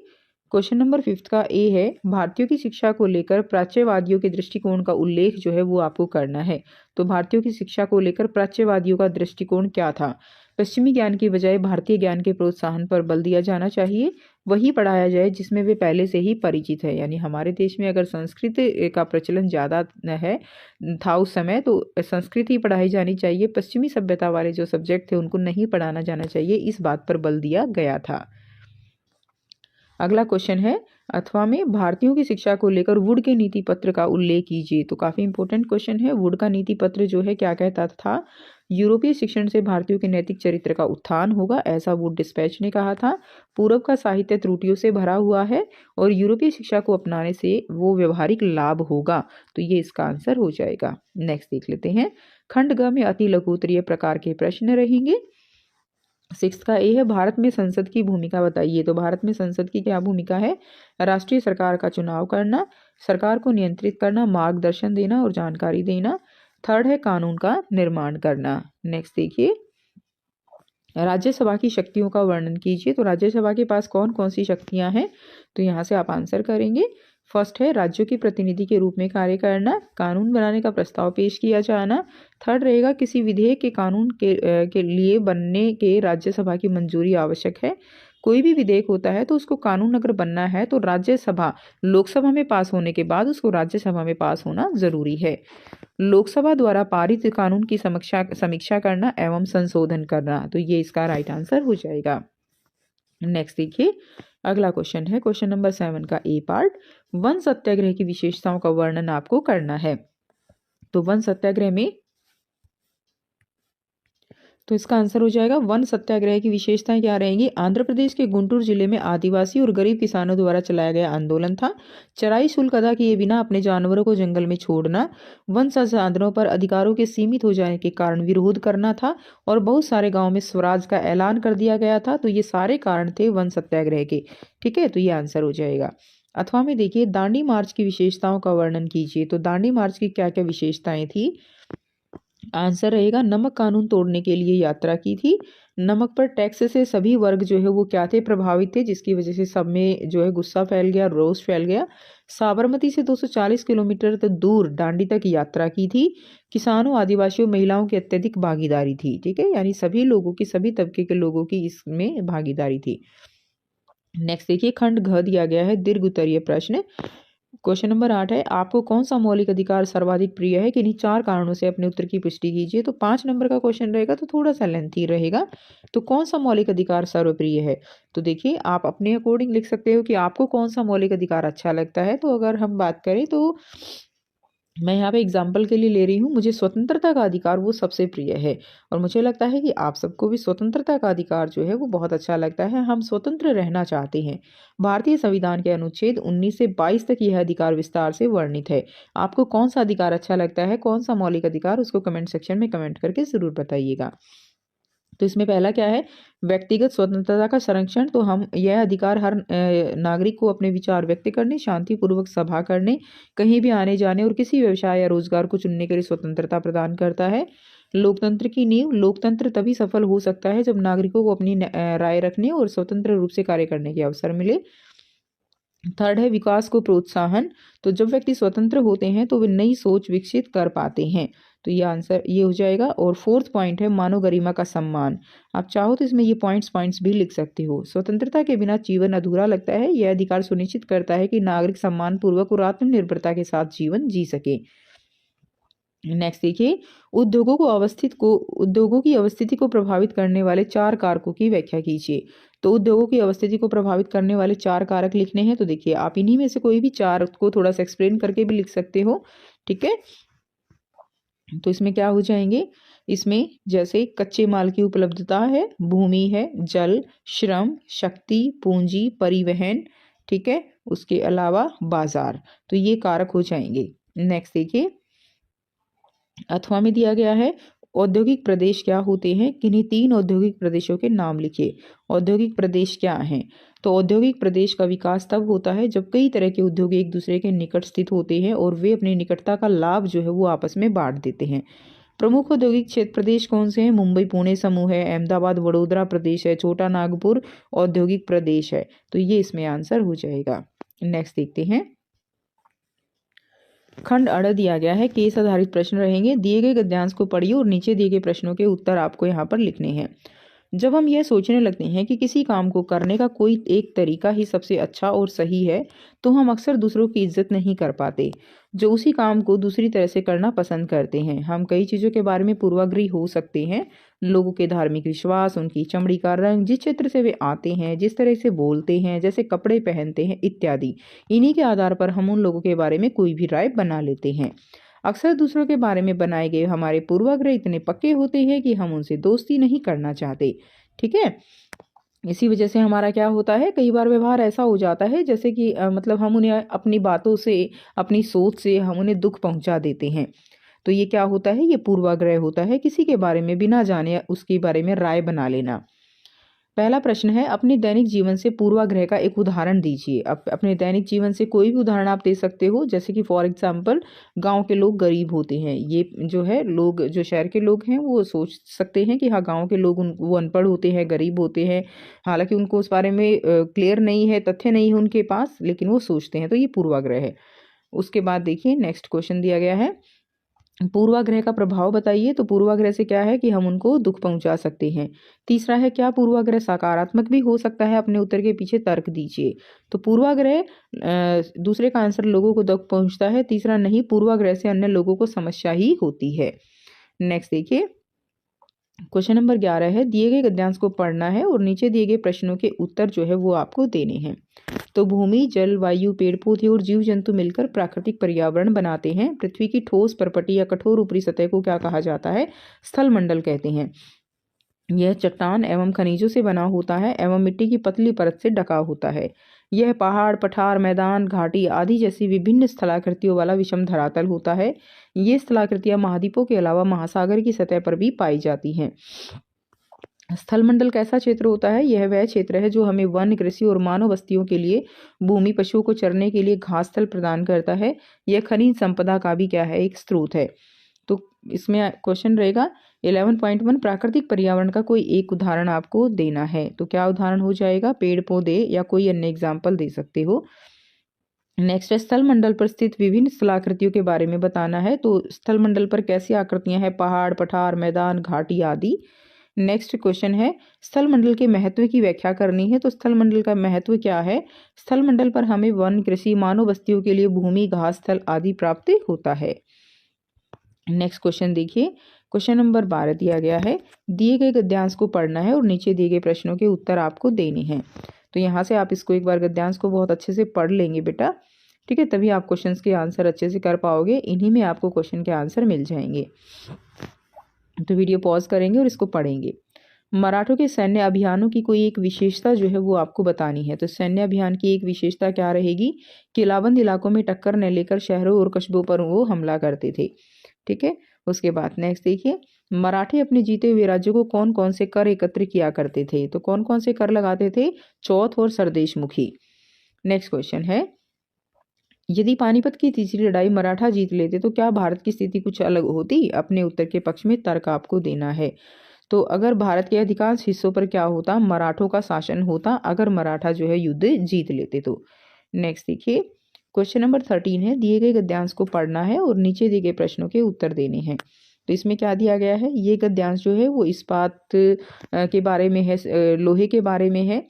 क्वेश्चन नंबर 5 का ए है, भारतीयों की शिक्षा को लेकर प्राच्यवादियों के दृष्टिकोण का उल्लेख जो है वो आपको करना है। तो भारतीयों की शिक्षा को लेकर प्राच्यवादियों का दृष्टिकोण क्या था? पश्चिमी ज्ञान की बजाय भारतीय ज्ञान के प्रोत्साहन पर बल दिया जाना चाहिए, वही पढ़ाया जाए जिसमें वे पहले से ही परिचित है। यानी हमारे देश में अगर संस्कृत का प्रचलन ज़्यादा है था उस समय, तो संस्कृत ही पढ़ाई जानी चाहिए। पश्चिमी सभ्यता वाले जो सब्जेक्ट थे उनको नहीं पढ़ाना जाना चाहिए, इस बात पर बल दिया गया था। अगला क्वेश्चन है, अथवा में भारतीयों की शिक्षा को लेकर वुड के नीति पत्र का उल्लेख कीजिए। तो काफी इंपॉर्टेंट क्वेश्चन है। वुड का नीति पत्र जो है क्या कहता था? यूरोपीय शिक्षण से भारतीयों के नैतिक चरित्र का उत्थान होगा, ऐसा वुड डिस्पैच ने कहा था। पूरब का साहित्य त्रुटियों से भरा हुआ है और यूरोपीय शिक्षा को अपनाने से वो व्यवहारिक लाभ होगा। तो ये इसका आंसर हो जाएगा। नेक्स्ट देख लेते हैं, खंड ग में अति लघु उत्तरीय प्रकार के प्रश्न रहेंगे। 6 का ए है, भारत में संसद की भूमिका बताइए। तो भारत में संसद की क्या भूमिका है? राष्ट्रीय सरकार का चुनाव करना, सरकार को नियंत्रित करना, मार्गदर्शन देना और जानकारी देना। थर्ड है, कानून का निर्माण करना। नेक्स्ट देखिए, राज्यसभा की शक्तियों का वर्णन कीजिए। तो राज्यसभा के पास कौन कौन सी शक्तियां हैं? तो यहाँ से आप आंसर करेंगे। फर्स्ट है राज्यों के प्रतिनिधि के रूप में कार्य करना, कानून बनाने का प्रस्ताव पेश किया जाना। थर्ड रहेगा किसी विधेयक के कानून के लिए बनने के राज्यसभा की मंजूरी आवश्यक है। कोई भी विधेयक होता है तो उसको कानून अगर बनना है तो राज्यसभा लोकसभा में पास होने के बाद उसको राज्यसभा में पास होना जरूरी है। लोकसभा द्वारा पारित कानून की समीक्षा करना एवं संशोधन करना, तो ये इसका राइट आंसर हो जाएगा। नेक्स्ट देखिए, अगला क्वेश्चन है क्वेश्चन नंबर 7 का ए पार्ट। वन सत्याग्रह की विशेषताओं का वर्णन आपको करना है। तो वन सत्याग्रह में, तो इसका आंसर हो जाएगा वन सत्याग्रह की विशेषताएं क्या रहेंगी। आंध्र प्रदेश के गुंटूर जिले में आदिवासी और गरीब किसानों द्वारा चलाया गया आंदोलन था। चराई शुल्क अदा किए बिना अपने जानवरों को जंगल में छोड़ना, वन संसाधनों पर अधिकारों के सीमित हो जाने के कारण विरोध करना था, और बहुत सारे गाँव में स्वराज का ऐलान कर दिया गया था। तो ये सारे कारण थे वन सत्याग्रह के। ठीक है, तो ये आंसर हो जाएगा। अथवा में देखिए, दांडी मार्च की विशेषताओं का वर्णन कीजिए। तो दांडी मार्च की क्या क्या विशेषताएं थी। आंसर रहेगा नमक कानून तोड़ने के लिए यात्रा की थी। नमक पर टैक्स से सभी वर्ग जो है वो क्या थे, प्रभावित थे, जिसकी वजह से सब में जो है गुस्सा फैल गया, रोष फैल गया। साबरमती से 240 किलोमीटर तक दूर दांडी तक यात्रा की थी। किसानों, आदिवासियों, महिलाओं की अत्यधिक भागीदारी थी। ठीक है, यानी सभी लोगों की, सभी तबके के लोगों की इसमें भागीदारी थी। नेक्स्ट देखिए, खंड घ दिया गया है दीर्घ उत्तरीय प्रश्न। क्वेश्चन नंबर 8 है, आपको कौन सा मौलिक अधिकार सर्वाधिक प्रिय है, किन्हीं 4 कारणों से अपने उत्तर की पुष्टि कीजिए। तो 5 नंबर का क्वेश्चन रहेगा तो थोड़ा सा लेंथी रहेगा। तो कौन सा मौलिक अधिकार सर्वप्रिय है। तो देखिए, आप अपने अकॉर्डिंग लिख सकते हो कि आपको कौन सा मौलिक अधिकार अच्छा लगता है। तो अगर हम बात करें तो मैं यहाँ पे एग्जाम्पल के लिए ले रही हूँ, मुझे स्वतंत्रता का अधिकार वो सबसे प्रिय है, और मुझे लगता है कि आप सबको भी स्वतंत्रता का अधिकार जो है वो बहुत अच्छा लगता है। हम स्वतंत्र रहना चाहते हैं। भारतीय संविधान के अनुच्छेद 19 से 22 तक यह अधिकार विस्तार से वर्णित है। आपको कौन सा अधिकार अच्छा लगता है, कौन सा मौलिक अधिकार, उसको कमेंट सेक्शन में कमेंट करके जरूर बताइएगा। तो इसमें पहला क्या है, व्यक्तिगत स्वतंत्रता का संरक्षण। तो हम यह अधिकार हर नागरिक को अपने विचार व्यक्त करने, शांतिपूर्वक सभा करने, कहीं भी आने जाने और किसी व्यवसाय या रोजगार को चुनने के लिए स्वतंत्रता प्रदान करता है। लोकतंत्र की नींव। लोकतंत्र तभी सफल हो सकता है जब नागरिकों को अपनी राय रखने और स्वतंत्र रूप से कार्य करने के अवसर मिले। थर्ड है विकास को प्रोत्साहन। तो जब व्यक्ति स्वतंत्र होते हैं तो वे नई सोच विकसित कर पाते हैं। तो ये आंसर ये हो जाएगा। और फोर्थ पॉइंट है मानव गरिमा का सम्मान। आप चाहो तो इसमें ये पॉइंट्स भी लिख सकते हो। स्वतंत्रता के बिना जीवन अधूरा लगता है। यह अधिकार सुनिश्चित करता है कि नागरिक सम्मान पूर्वक और आत्मनिर्भरता के साथ जीवन जी सके। नेक्स्ट देखिए, उद्योगों की अवस्थिति को प्रभावित करने वाले 4 कारकों की व्याख्या कीजिए। तो उद्योगों की अवस्थिति को प्रभावित करने वाले 4 कारक लिखने हैं। तो देखिए, आप इन्हीं में से कोई भी 4 को थोड़ा सा एक्सप्लेन करके भी लिख सकते हो। ठीक है, तो इसमें क्या हो जाएंगे, इसमें जैसे कच्चे माल की उपलब्धता है, भूमि है, जल, श्रम, शक्ति, पूंजी, परिवहन। ठीक है, उसके अलावा बाजार। तो ये कारक हो जाएंगे। नेक्स्ट देखिए, अथवा में दिया गया है औद्योगिक प्रदेश क्या होते हैं, किन्हीं 3 औद्योगिक प्रदेशों के नाम लिखिए। औद्योगिक प्रदेश क्या हैं। तो औद्योगिक प्रदेश का विकास तब होता है जब कई तरह के उद्योग एक दूसरे के निकट स्थित होते हैं और वे अपनी निकटता का लाभ जो है वो आपस में बांट देते हैं। प्रमुख औद्योगिक क्षेत्र प्रदेश कौन से हैं। मुंबई पुणे समूह है, अहमदाबाद वडोदरा प्रदेश है, छोटा नागपुर औद्योगिक प्रदेश है। तो ये इसमें आंसर हो जाएगा। नेक्स्ट देखते हैं, खंड अड़ दिया गया है, केस आधारित प्रश्न रहेंगे। दिए गए गद्यांश को पढ़िए और नीचे दिए गए प्रश्नों के उत्तर आपको यहाँ पर लिखने हैं। जब हम यह सोचने लगते हैं कि किसी काम को करने का कोई एक तरीका ही सबसे अच्छा और सही है, तो हम अक्सर दूसरों की इज्जत नहीं कर पाते जो उसी काम को दूसरी तरह से करना पसंद करते हैं। हम कई चीज़ों के बारे में पूर्वाग्रही हो सकते हैं, लोगों के धार्मिक विश्वास, उनकी चमड़ी का रंग, जिस क्षेत्र से वे आते हैं, जिस तरह से बोलते हैं, जैसे कपड़े पहनते हैं इत्यादि। इन्हीं के आधार पर हम उन लोगों के बारे में कोई भी राय बना लेते हैं। अक्सर दूसरों के बारे में बनाए गए हमारे पूर्वाग्रह इतने पक्के होते हैं कि हम उनसे दोस्ती नहीं करना चाहते। ठीक है, इसी वजह से हमारा क्या होता है, कई बार व्यवहार ऐसा हो जाता है जैसे कि मतलब हम उन्हें अपनी बातों से, अपनी सोच से हम उन्हें दुख पहुंचा देते हैं। तो ये क्या होता है, ये पूर्वाग्रह होता है, किसी के बारे में बिना जाने उसके बारे में राय बना लेना। पहला प्रश्न है, अपने दैनिक जीवन से पूर्वाग्रह का एक उदाहरण दीजिए। अपने दैनिक जीवन से कोई भी उदाहरण आप दे सकते हो, जैसे कि फॉर एग्जाम्पल गांव के लोग गरीब होते हैं। ये जो है लोग, जो शहर के लोग हैं वो सोच सकते हैं कि हाँ गांव के लोग वो अनपढ़ होते हैं, गरीब होते हैं, हालांकि उनको उस बारे में क्लियर नहीं है, तथ्य नहीं है उनके पास, लेकिन वो सोचते हैं, तो ये पूर्वाग्रह है। उसके बाद देखिए नेक्स्ट क्वेश्चन दिया गया है, पूर्वाग्रह का प्रभाव बताइए। तो पूर्वाग्रह से क्या है कि हम उनको दुख पहुंचा सकते हैं। तीसरा है, क्या पूर्वाग्रह सकारात्मक भी हो सकता है? अपने उत्तर के पीछे तर्क दीजिए। तो पूर्वाग्रह दूसरे का आंसर लोगों को दुख पहुंचता है। तीसरा नहीं, पूर्वाग्रह से अन्य लोगों को समस्या ही होती है। नेक्स्ट देखिए, क्वेश्चन नंबर 11 है, दिए गए गद्यांश को पढ़ना है और नीचे दिए गए प्रश्नों के उत्तर जो है वो आपको देने हैं। तो भूमि, जल, वायु, पेड़ पौधे और जीव जंतु मिलकर प्राकृतिक पर्यावरण बनाते हैं। पृथ्वी की ठोस, पर्पटी या कठोर ऊपरी सतह को क्या कहा जाता है? स्थल मंडल कहते हैं। यह चट्टान एवं खनिजों से बना होता है एवं मिट्टी की पतली परत से ढका होता है। यह पहाड़, पठार, मैदान, घाटी आदि जैसी विभिन्न स्थलाकृतियों वाला विषम धरातल होता है। ये स्थलाकृतियां महाद्वीपों के अलावा महासागर की सतह पर भी पाई जाती हैं। स्थलमंडल कैसा क्षेत्र होता है? यह वह क्षेत्र है जो हमें वन, कृषि और मानव बस्तियों के लिए भूमि, पशुओं को चरने के लिए घास स्थल प्रदान करता है। यह खनिज संपदा का भी क्या है? एक स्रोत है। तो इसमें क्वेश्चन रहेगा 11.1, प्राकृतिक पर्यावरण का कोई एक उदाहरण आपको देना है। तो क्या उदाहरण हो जाएगा? पेड़ पौधे या कोई अन्य एग्जाम्पल दे सकते हो। नेक्स्ट है, स्थल मंडल पर स्थित विभिन्न स्थलाकृतियों के बारे में बताना है। तो स्थल मंडल पर कैसी आकृतियां हैं? पहाड़, पठार, मैदान, घाटी आदि। नेक्स्ट क्वेश्चन है, स्थल मंडल के महत्व की व्याख्या करनी है। तो स्थल मंडल का महत्व क्या है? स्थल मंडल पर हमें वन, कृषि, मानव बस्तियों के लिए भूमि, घास स्थल आदि प्राप्त होता है। नेक्स्ट क्वेश्चन देखिए, क्वेश्चन नंबर 12 दिया गया है, दिए गए गद्यांश को पढ़ना है और नीचे दिए गए प्रश्नों के उत्तर आपको देने हैं। तो यहाँ से आप इसको एक बार गद्यांश को बहुत अच्छे से पढ़ लेंगे बेटा, ठीक है, तभी आप क्वेश्चंस के आंसर अच्छे से कर पाओगे। इन्हीं में आपको क्वेश्चन के आंसर मिल जाएंगे। तो वीडियो पॉज करेंगे और इसको पढ़ेंगे। मराठों के सैन्य अभियानों की कोई एक विशेषता जो है वो आपको बतानी है। तो सैन्य अभियान की एक विशेषता क्या रहेगी? किलाबंद इलाकों में टक्कर न लेकर शहरों और कस्बों पर वो हमला करते थे, ठीक है। उसके बाद नेक्स्ट देखिए, मराठे अपने जीते हुए राज्यों को कौन कौन से कर एकत्र किया करते थे? तो कौन कौन से कर लगाते थे? चौथ और सरदेशमुखी। नेक्स्ट क्वेश्चन है, यदि पानीपत की तीसरी लड़ाई मराठा जीत लेते तो क्या भारत की स्थिति कुछ अलग होती? अपने उत्तर के पक्ष में तर्क आपको देना है। तो अगर भारत के अधिकांश हिस्सों पर क्या होता? मराठों का शासन होता, अगर मराठा जो है युद्ध जीत लेते तो। नेक्स्ट देखिए, क्वेश्चन नंबर 13 है, दिए गए गद्यांश को पढ़ना है और नीचे दिए गए प्रश्नों के उत्तर देने हैं। तो इसमें क्या दिया गया है? ये गद्यांश जो है वो इस्पात के बारे में है, लोहे के बारे में है,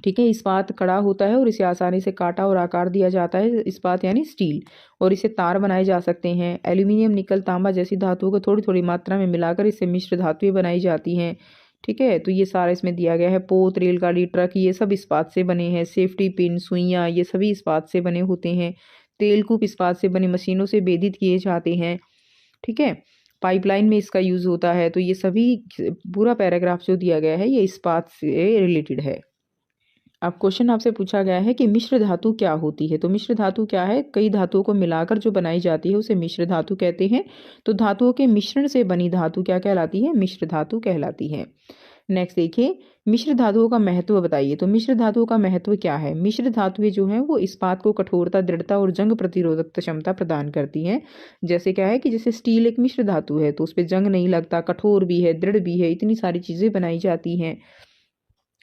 ठीक है। इस्पात कड़ा होता है और इसे आसानी से काटा और आकार दिया जाता है, इस्पात यानी स्टील, और इसे तार बनाए जा सकते हैं। एल्यूमिनियम, निकल, तांबा जैसी धातुओं को थोड़ी थोड़ी मात्रा में मिलाकर इससे मिश्र धातुएं बनाई जाती हैं, ठीक है। तो ये सारा इसमें दिया गया है। पोत, रेलगाड़ी, ट्रक ये सब इस्पात से बने हैं। सेफ्टी पिन, सुइयाँ ये सभी इस्पात से बने होते हैं। तेलकूप इस्पात से बनी मशीनों से भेदित किए जाते हैं, ठीक है। पाइपलाइन में इसका यूज होता है। तो ये सभी पूरा पैराग्राफ जो दिया गया है ये इस्पात से रिलेटेड है। अब क्वेश्चन आपसे पूछा गया है कि मिश्र धातु क्या होती है? तो मिश्र धातु क्या है? कई धातुओं को मिलाकर जो बनाई जाती है उसे मिश्र धातु कहते हैं। तो धातुओं के मिश्रण से बनी धातु क्या कहलाती है? मिश्र धातु कहलाती है। नेक्स्ट देखिए, मिश्र धातुओं का महत्व बताइए। तो मिश्र धातुओं का महत्व क्या है? मिश्र धातुएं जो हैं वो इस्पात को कठोरता, दृढ़ता और जंग प्रतिरोधक क्षमता प्रदान करती हैं। जैसे क्या है कि जैसे स्टील एक मिश्र धातु है तो उस पर जंग नहीं लगता, कठोर भी है, दृढ़ भी है, इतनी सारी चीजें बनाई जाती हैं।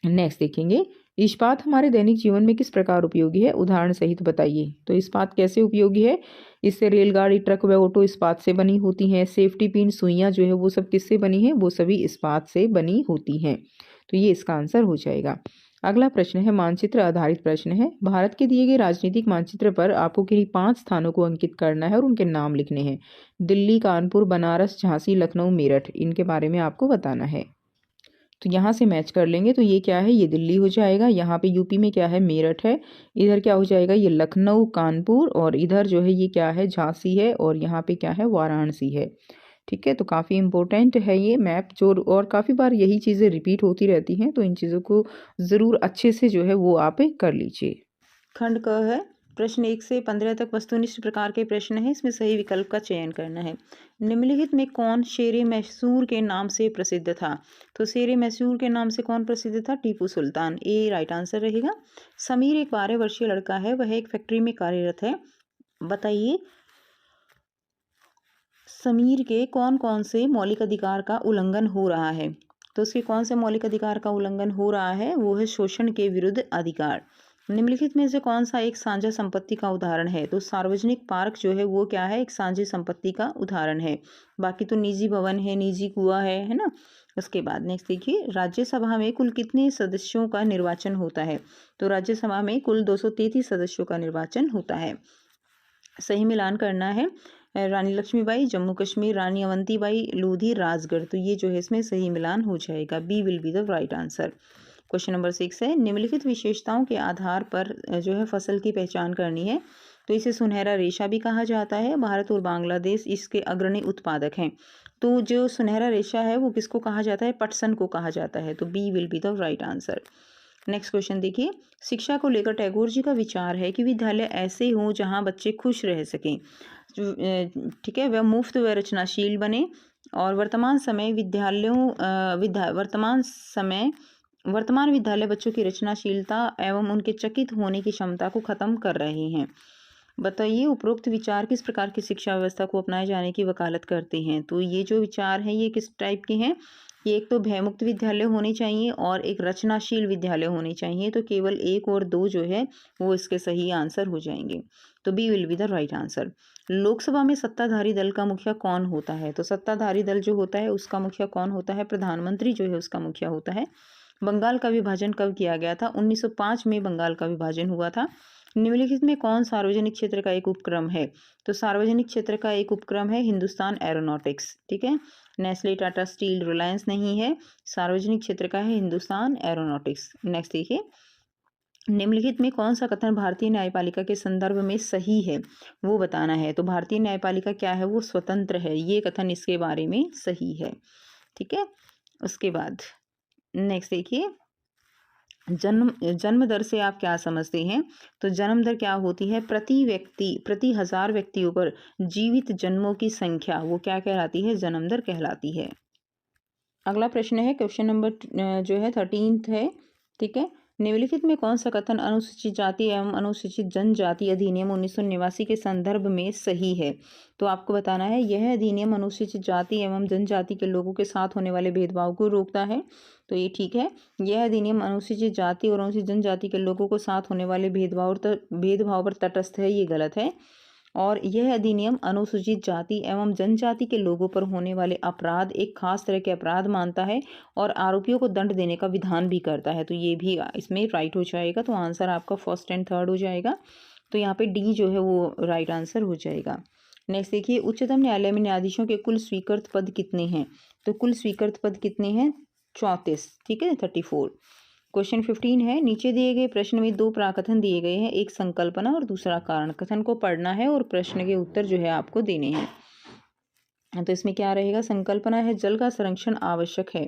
नेक्स्ट देखेंगे, इस्पात हमारे दैनिक जीवन में किस प्रकार उपयोगी है? उदाहरण सहित बताइए। तो इस्पात कैसे उपयोगी है? इससे रेलगाड़ी, ट्रक व ऑटो इस्पात से बनी होती हैं। सेफ्टी पिन, सुइयां जो है वो सब किससे बनी है? वो सभी इस्पात से बनी होती हैं। तो ये इसका आंसर हो जाएगा। अगला प्रश्न है मानचित्र आधारित प्रश्न है। भारत के दिए गए राजनीतिक मानचित्र पर आपको किन्हीं 5 स्थानों को अंकित करना है और उनके नाम लिखने हैं। दिल्ली, कानपुर, बनारस, झांसी, लखनऊ, मेरठ, इनके बारे में आपको बताना है। तो यहाँ से मैच कर लेंगे। तो ये क्या है? ये दिल्ली हो जाएगा। यहाँ पे यूपी में क्या है? मेरठ है। इधर क्या हो जाएगा? ये लखनऊ, कानपुर, और इधर जो है ये क्या है? झांसी है, और यहाँ पे क्या है? वाराणसी है, ठीक है। तो काफ़ी इंपॉर्टेंट है ये मैप जो, और काफ़ी बार यही चीज़ें रिपीट होती रहती हैं, तो इन चीज़ों को ज़रूर अच्छे से जो है वो आप कर लीजिए। खंड क है प्रश्न 1 से 15 तक वस्तुनिष्ठ प्रकार के प्रश्न हैं, इसमें सही विकल्प का चयन करना है। निम्नलिखित में कौन शेर मैसूर के नाम से प्रसिद्ध था? तो शेर मैसूर के नाम से कौन प्रसिद्ध था? टीपू सुल्तान। ए राइट आंसर रहेगा। समीर एक 12 वर्षीय लड़का है, वह एक फैक्ट्री में कार्यरत है। बताइए समीर के कौन कौन से मौलिक अधिकार का उल्लंघन हो रहा है? तो उसके कौन से मौलिक अधिकार का उल्लंघन हो रहा है? वो है शोषण के विरुद्ध अधिकार। निम्नलिखित में से कौन सा एक साझा संपत्ति का उदाहरण है? तो सार्वजनिक पार्क जो है वो क्या है? एक साझी संपत्ति का उदाहरण है। बाकी तो निजी भवन है, निजी कुआं है ना। उसके बाद नेक्स्ट देखिए, राज्यसभा में कुल कितने सदस्यों का निर्वाचन होता है? तो राज्यसभा में कुल 233 सदस्यों का निर्वाचन होता है। सही मिलान करना है। रानी लक्ष्मीबाई, जम्मू कश्मीर, रानी अवंतीबाई, लोधी, राजगढ़। तो ये जो है इसमें सही मिलान हो जाएगा। B will be the right answer. Question number 6 है, निम्नलिखित विशेषताओं के आधार पर जो है फसल की पहचान करनी है। तो इसे सुनहरा रेशा भी कहा जाता है। भारत और बांग्लादेश इसके अग्रणी उत्पादक हैं। तो जो सुनहरा रेशा है वो किसको कहा जाता है? पटसन को कहा जाता है। तो B will be the right answer. Next question देखिए, शिक्षा को लेकर टैगोर जी का विचार है कि विद्यालय ऐसे हों जहां बच्चे खुश रह सकें। ठीक है, वह मुफ्त व रचनाशील बने और वर्तमान विद्यालय बच्चों की रचनाशीलता एवं उनके चकित होने की क्षमता को खत्म कर रहे हैं। बताइए उपरोक्त विचार किस प्रकार की शिक्षा व्यवस्था को अपनाए जाने की वकालत करते हैं? तो ये जो विचार हैं ये किस टाइप के हैं? ये एक तो भयमुक्त विद्यालय होने चाहिए और एक रचनाशील विद्यालय होने चाहिए। तो केवल 1 और 2 जो है वो इसके सही आंसर हो जाएंगे। तो B will be the right answer. Lok Sabha में सत्ताधारी दल का मुखिया कौन होता है? तो सत्ताधारी दल जो होता है उसका मुखिया कौन होता है? प्रधानमंत्री जो है उसका मुखिया होता है। बंगाल का विभाजन कब किया गया था? 1905 में बंगाल का विभाजन हुआ था। निम्नलिखित में कौन सार्वजनिक क्षेत्र का एक उपक्रम है? तो सार्वजनिक क्षेत्र का एक उपक्रम है हिंदुस्तान एरोनॉटिक्स। ठीक है, नेस्ले, टाटा स्टील, रिलायंस नहीं है। सार्वजनिक क्षेत्र का है हिंदुस्तान एरोनॉटिक्स। नेक्स्ट देखिए, निम्नलिखित में कौन सा कथन भारतीय न्यायपालिका के संदर्भ में सही है वो बताना है। तो भारतीय न्यायपालिका क्या है? वो स्वतंत्र है। ये कथन इसके बारे में सही है। ठीक है, उसके बाद नेक्स्ट देखिए, जन्म दर से आप क्या समझते हैं? तो जन्म दर क्या होती है? प्रति 1000 व्यक्तियों पर जीवित जन्मों की संख्या वो क्या कहलाती है? जन्म दर कहलाती है। अगला प्रश्न है क्वेश्चन नंबर जो है 13 है। ठीक है, निम्नलिखित में कौन सा कथन अनुसूचित जाति एवं अनुसूचित जनजाति अधिनियम 1989 के संदर्भ में सही है? तो आपको बताना है यह अधिनियम अनुसूचित जाति एवं जनजाति के लोगों के साथ होने वाले भेदभाव को रोकता है। तो ये ठीक है। यह अधिनियम अनुसूचित जाति और अनुसूचित जनजाति के लोगों को साथ होने वाले भेदभाव पर तटस्थ है। ये गलत है। और यह अधिनियम अनुसूचित जाति एवं जनजाति के लोगों पर होने वाले अपराध एक खास तरह के अपराध मानता है और आरोपियों को दंड देने का विधान भी करता है। तो ये भी इसमें राइट हो जाएगा। तो आंसर आपका फर्स्ट एंड थर्ड हो जाएगा। तो यहाँ पे डी जो है वो राइट आंसर हो जाएगा। नेक्स्ट देखिए, उच्चतम न्यायालय में न्यायाधीशों के कुल स्वीकृत पद कितने हैं? तो कुल स्वीकृत पद कितने हैं? 34। ठीक है, 34। क्वेश्चन 15 है, नीचे दिए गए प्रश्न में 2 प्राकथन दिए गए हैं, एक संकल्पना और दूसरा कारण। कथन को पढ़ना है और प्रश्न के उत्तर जो है आपको देने हैं। तो इसमें क्या रहेगा? संकल्पना है जल का संरक्षण आवश्यक है।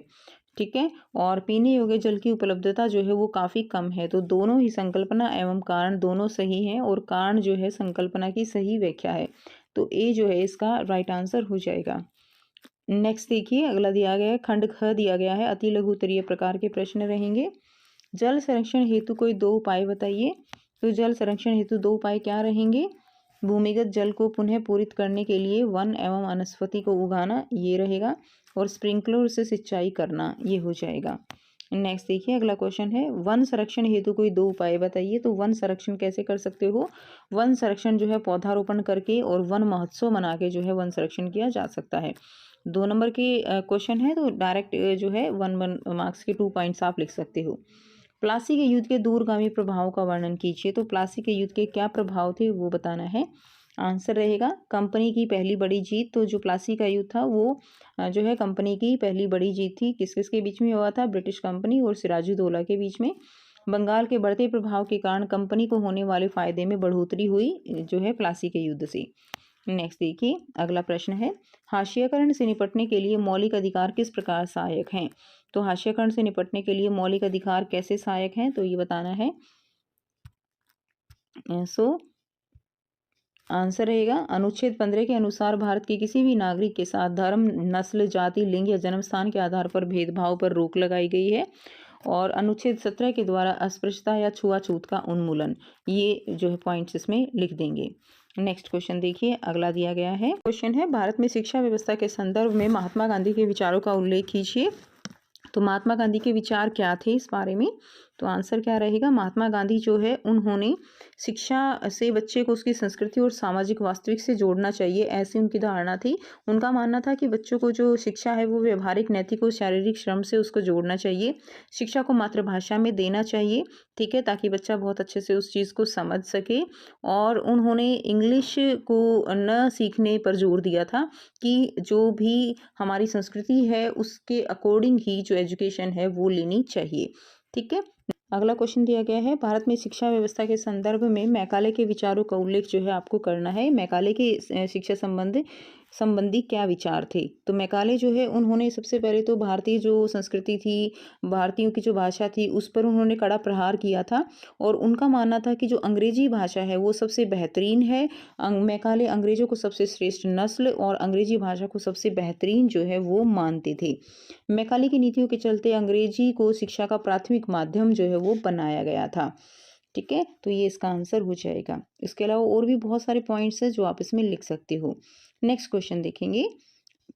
ठीक है, और पीने योग्य जल की उपलब्धता जो है वो काफ़ी कम है। तो दोनों ही संकल्पना एवं कारण दोनों सही हैं और कारण जो है संकल्पना की सही व्याख्या है। तो ए जो है इसका राइट आंसर हो जाएगा। नेक्स्ट देखिए, अगला दिया गया है खंड ख दिया गया है, अति लघु उत्तरीय प्रकार के प्रश्न रहेंगे। जल संरक्षण हेतु कोई 2 उपाय बताइए। तो जल संरक्षण हेतु 2 उपाय क्या रहेंगे? भूमिगत जल को पुनः पूरित करने के लिए वन एवं वनस्पति को उगाना, ये रहेगा, और स्प्रिंकलर से सिंचाई करना, ये हो जाएगा। नेक्स्ट देखिए, अगला क्वेश्चन है, वन संरक्षण हेतु कोई 2 उपाय बताइए। तो वन संरक्षण कैसे कर सकते हो? वन संरक्षण जो है पौधारोपण करके और वन महोत्सव मना के जो है वन संरक्षण किया जा सकता है। 2 नंबर के क्वेश्चन है तो डायरेक्ट जो है 1 मार्क्स के 2 पॉइंट्स आप लिख सकते हो। प्लासी के युद्ध के दूरगामी प्रभाव का वर्णन कीजिए। तो प्लासी के युद्ध के क्या प्रभाव थे वो बताना है। आंसर रहेगा कंपनी की पहली बड़ी जीत। तो जो प्लासी का युद्ध था वो जो है कंपनी की पहली बड़ी जीत थी। किस किस के बीच में हुआ था? ब्रिटिश कंपनी और सिराजुद्दौला के बीच में। बंगाल के बढ़ते प्रभाव के कारण कंपनी को होने वाले फायदे में बढ़ोतरी हुई जो है प्लासी के युद्ध से। नेक्स्ट देखिए, अगला प्रश्न है, हाशियाकरण से निपटने के लिए मौलिक अधिकार किस प्रकार सहायक हैं? तो हाशियाकरण से निपटने के लिए मौलिक अधिकार कैसे सहायक हैं? तो ये बताना है। आंसर रहेगा अनुच्छेद 15 के अनुसार भारत के किसी भी नागरिक के साथ धर्म, नस्ल, जाति, लिंग या जन्म स्थान के आधार पर भेदभाव पर रोक लगाई गई है। और अनुच्छेद 17 के द्वारा अस्पृश्यता या छुआछूत का उन्मूलन, ये जो है पॉइंट्स इसमें लिख देंगे। नेक्स्ट क्वेश्चन देखिए, अगला दिया गया है क्वेश्चन है भारत में शिक्षा व्यवस्था के संदर्भ में महात्मा गांधी के विचारों का उल्लेख कीजिए। तो महात्मा गांधी के विचार क्या थे इस बारे में? तो आंसर क्या रहेगा, महात्मा गांधी जो है उन्होंने शिक्षा से बच्चे को उसकी संस्कृति और सामाजिक वास्तविक से जोड़ना चाहिए, ऐसी उनकी धारणा थी। उनका मानना था कि बच्चों को जो शिक्षा है वो व्यवहारिक, नैतिक और शारीरिक श्रम से उसको जोड़ना चाहिए। शिक्षा को मातृभाषा में देना चाहिए, ठीक है, ताकि बच्चा बहुत अच्छे से उस चीज़ को समझ सके। और उन्होंने इंग्लिश को न सीखने पर जोर दिया था कि जो भी हमारी संस्कृति है उसके अकॉर्डिंग ही जो एजुकेशन है वो लेनी चाहिए, ठीक है। अगला क्वेश्चन दिया गया है भारत में शिक्षा व्यवस्था के संदर्भ में मैकाले के विचारों का उल्लेख जो है आपको करना है। मैकाले के शिक्षा संबंधी क्या विचार थे? तो मैकाले जो है उन्होंने सबसे पहले तो भारतीय जो संस्कृति थी, भारतीयों की जो भाषा थी उस पर उन्होंने कड़ा प्रहार किया था। और उनका मानना था कि जो अंग्रेजी भाषा है वो सबसे बेहतरीन है। मैकाले अंग्रेजों को सबसे श्रेष्ठ नस्ल और अंग्रेजी भाषा को सबसे बेहतरीन जो है वो मानते थे। मैकाले की नीतियों के चलते अंग्रेजी को शिक्षा का प्राथमिक माध्यम जो है वो बनाया गया था, ठीक है। तो ये इसका आंसर हो जाएगा। इसके अलावा और भी बहुत सारे पॉइंट्स हैं जो आप इसमें लिख सकते हो। नेक्स्ट क्वेश्चन देखेंगे,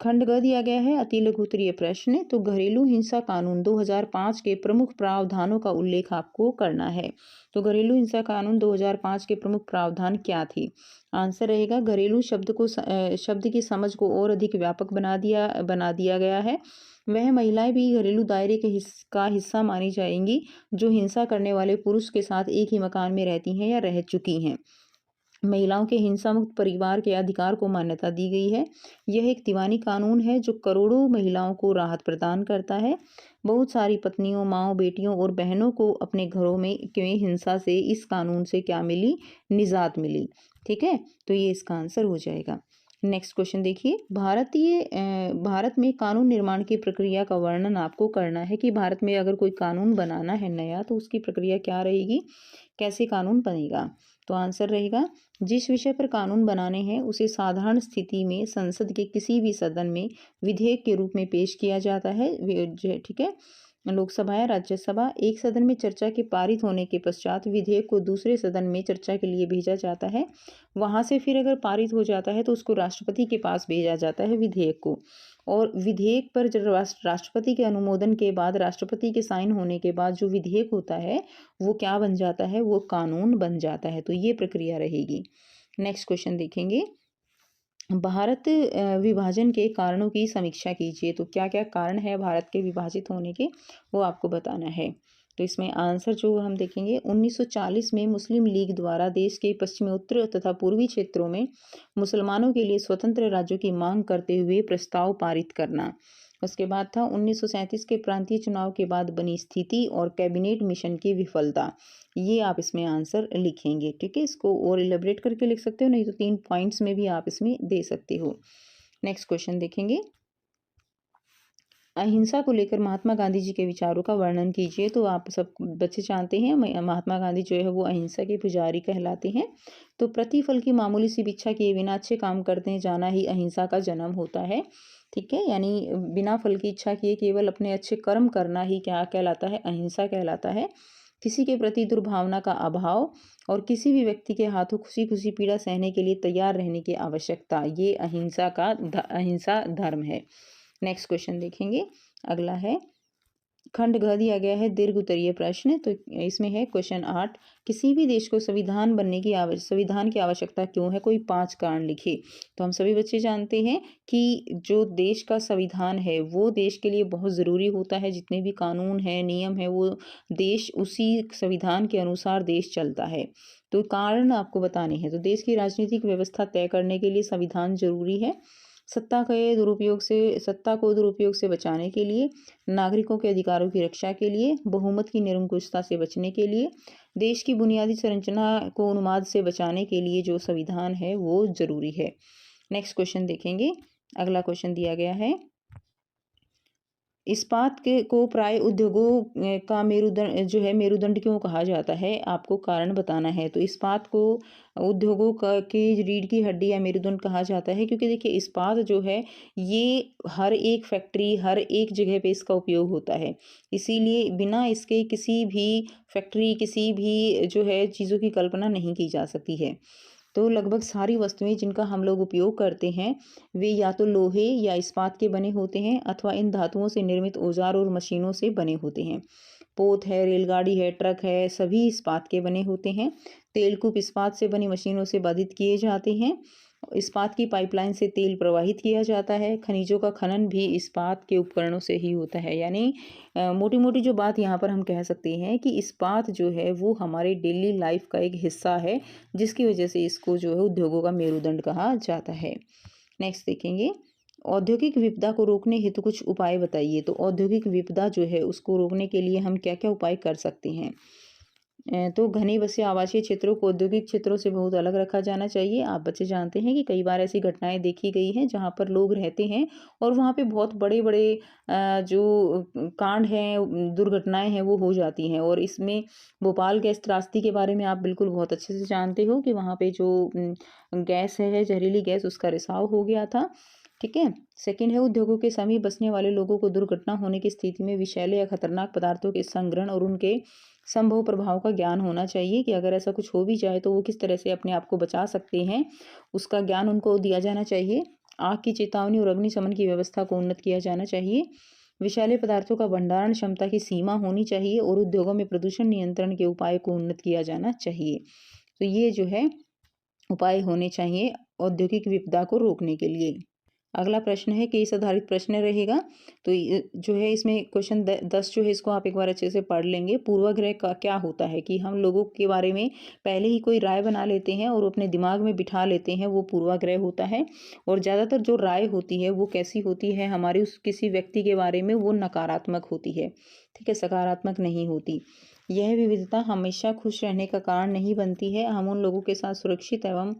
खंड ग दिया गया है अति लघु उत्तरीय प्रश्न। तो घरेलू हिंसा कानून 2005 के प्रमुख प्रावधानों का उल्लेख आपको करना है। तो घरेलू हिंसा कानून 2005 के प्रमुख प्रावधान क्या थे? आंसर रहेगा घरेलू शब्द की समझ को और अधिक व्यापक बना दिया गया है। वह महिलाएं भी घरेलू दायरे का हिस्सा मानी जाएंगी जो हिंसा करने वाले पुरुष के साथ एक ही मकान में रहती हैं या रह चुकी हैं। महिलाओं के हिंसा मुक्त परिवार के अधिकार को मान्यता दी गई है। यह एक दीवानी कानून है जो करोड़ों महिलाओं को राहत प्रदान करता है। बहुत सारी पत्नियों, माँओं, बेटियों और बहनों को अपने घरों में हिंसा से इस कानून से क्या मिली? निजात मिली, ठीक है। तो ये इसका आंसर हो जाएगा। नेक्स्ट क्वेश्चन देखिए, भारत में कानून निर्माण की प्रक्रिया का वर्णन आपको करना है कि भारत में अगर कोई कानून बनाना है नया तो उसकी प्रक्रिया क्या रहेगी, कैसे कानून बनेगा? तो आंसर रहेगा जिस विषय पर कानून बनाने हैं उसे साधारण स्थिति में संसद के किसी भी सदन में विधेयक के रूप में पेश किया जाता है, ठीक है। लोकसभा या राज्यसभा, एक सदन में चर्चा के पारित होने के पश्चात विधेयक को दूसरे सदन में चर्चा के लिए भेजा जाता है। वहां से फिर अगर पारित हो जाता है तो उसको राष्ट्रपति के पास भेजा जाता है विधेयक को। और विधेयक पर जब राष्ट्रपति के अनुमोदन के बाद, राष्ट्रपति के साइन होने के बाद जो विधेयक होता है वो क्या बन जाता है? वो कानून बन जाता है। तो ये प्रक्रिया रहेगी। नेक्स्ट क्वेश्चन देखेंगे, भारत विभाजन के कारणों की समीक्षा कीजिए। तो क्या क्या कारण है भारत के विभाजित होने के, वो आपको बताना है। तो इसमें आंसर जो हम देखेंगे, 1940 में मुस्लिम लीग द्वारा देश के पश्चिमोत्तर तथा पूर्वी क्षेत्रों में मुसलमानों के लिए स्वतंत्र राज्यों की मांग करते हुए प्रस्ताव पारित करना। उसके बाद था 1937 के प्रांतीय चुनाव के बाद बनी स्थिति और कैबिनेट मिशन की विफलता। ये आप इसमें आंसर लिखेंगे, ठीक है। इसको और इलेबरेट करके लिख सकते हो, नहीं तो 3 पॉइंट्स में भी आप इसमें दे सकते हो। नेक्स्ट क्वेश्चन देखेंगे, अहिंसा को लेकर महात्मा गांधी जी के विचारों का वर्णन कीजिए। तो आप सब बच्चे जानते हैं महात्मा गांधी जो है वो अहिंसा के पुजारी कहलाते हैं। तो प्रतिफल की मामूली सी इच्छा किए बिना अच्छे काम करते जाना ही अहिंसा का जन्म होता है, ठीक है। यानी बिना फल की इच्छा किए केवल अपने अच्छे कर्म करना ही क्या कहलाता है? अहिंसा कहलाता है। किसी के प्रति दुर्भावना का अभाव और किसी भी व्यक्ति के हाथों खुशी खुशी पीड़ा सहने के लिए तैयार रहने की आवश्यकता, ये अहिंसा धर्म है। नेक्स्ट क्वेश्चन देखेंगे, अगला है खंड घ दिया गया है दीर्घ उत्तरीय प्रश्न। तो इसमें है क्वेश्चन 8, किसी भी देश को संविधान की आवश्यकता क्यों है? कोई 5 कारण लिखे। तो हम सभी बच्चे जानते हैं कि जो देश का संविधान है वो देश के लिए बहुत ज़रूरी होता है। जितने भी कानून हैं, नियम है, वो देश उसी संविधान के अनुसार देश चलता है। तो कारण आपको बताने हैं। तो देश की राजनीतिक व्यवस्था तय करने के लिए संविधान जरूरी है। सत्ता को दुरुपयोग से बचाने के लिए, नागरिकों के अधिकारों की रक्षा के लिए, बहुमत की निरंकुशता से बचने के लिए, देश की बुनियादी संरचना को उन्माद से बचाने के लिए जो संविधान है वो जरूरी है। नेक्स्ट क्वेश्चन देखेंगे, अगला क्वेश्चन दिया गया है इस्पात के को प्राय उद्योगों का मेरुदंड जो है मेरुदंड क्यों कहा जाता है, आपको कारण बताना है। तो इस्पात को उद्योगों का की रीढ़ की हड्डी या मेरुदंड कहा जाता है, क्योंकि देखिए इस्पात जो है ये हर एक फैक्ट्री, हर एक जगह पे इसका उपयोग होता है। इसीलिए बिना इसके किसी भी फैक्ट्री, किसी भी जो है चीज़ों की कल्पना नहीं की जा सकती है। तो लगभग सारी वस्तुएं जिनका हम लोग उपयोग करते हैं वे या तो लोहे या इस्पात के बने होते हैं अथवा इन धातुओं से निर्मित औजार और मशीनों से बने होते हैं। पोत है, रेलगाड़ी है, ट्रक है, सभी इस्पात के बने होते हैं। तेलकूप इस्पात से बनी मशीनों से बाधित किए जाते हैं। इस्पात की पाइपलाइन से तेल प्रवाहित किया जाता है। खनिजों का खनन भी इस्पात के उपकरणों से ही होता है। यानी मोटी मोटी जो बात यहाँ पर हम कह सकते हैं कि इस्पात जो है वो हमारे डेली लाइफ का एक हिस्सा है, जिसकी वजह से इसको जो है उद्योगों का मेरुदंड कहा जाता है। नेक्स्ट देखेंगे, औद्योगिक विपदा को रोकने हेतु कुछ उपाय बताइए। तो औद्योगिक विपदा जो है उसको रोकने के लिए हम क्या क्या उपाय कर सकते हैं। तो घने बसे आवासीय क्षेत्रों को औद्योगिक क्षेत्रों से बहुत अलग रखा जाना चाहिए। आप बच्चे जानते हैं कि कई बार ऐसी घटनाएं देखी गई हैं जहां पर लोग रहते हैं और वहां पे बहुत बड़े बड़े जो कांड हैं, दुर्घटनाएं हैं वो हो जाती हैं। और इसमें भोपाल गैस त्रासदी के बारे में आप बिल्कुल बहुत अच्छे से जानते हो कि वहां पे जो गैस है, जहरीली गैस, उसका रिसाव हो गया था। ठीक है। सेकंड है, उद्योगों के समीप बसने वाले लोगों को दुर्घटना होने की स्थिति में विषैले या खतरनाक पदार्थों के संग्रहण और उनके संभव प्रभाव का ज्ञान होना चाहिए कि अगर ऐसा कुछ हो भी जाए तो वो किस तरह से अपने आप को बचा सकते हैं, उसका ज्ञान उनको दिया जाना चाहिए। आग की चेतावनी और अग्निशमन की व्यवस्था को उन्नत किया जाना चाहिए। विषैले पदार्थों का भंडारण क्षमता की सीमा होनी चाहिए और उद्योगों में प्रदूषण नियंत्रण के उपाय को उन्नत किया जाना चाहिए। तो ये जो है उपाय होने चाहिए औद्योगिक विपदा को रोकने के लिए। अगला प्रश्न है, केस आधारित प्रश्न रहेगा। तो जो है इसमें क्वेश्चन 10 जो है इसको आप एक बार अच्छे से पढ़ लेंगे। पूर्वाग्रह का क्या होता है कि हम लोगों के बारे में पहले ही कोई राय बना लेते हैं और अपने दिमाग में बिठा लेते हैं, वो पूर्वाग्रह होता है। और ज़्यादातर जो राय होती है वो कैसी होती है, हमारी उस किसी व्यक्ति के बारे में वो नकारात्मक होती है। ठीक है, सकारात्मक नहीं होती। यह विविधता हमेशा खुश रहने का कारण नहीं बनती है। हम उन लोगों के साथ सुरक्षित एवं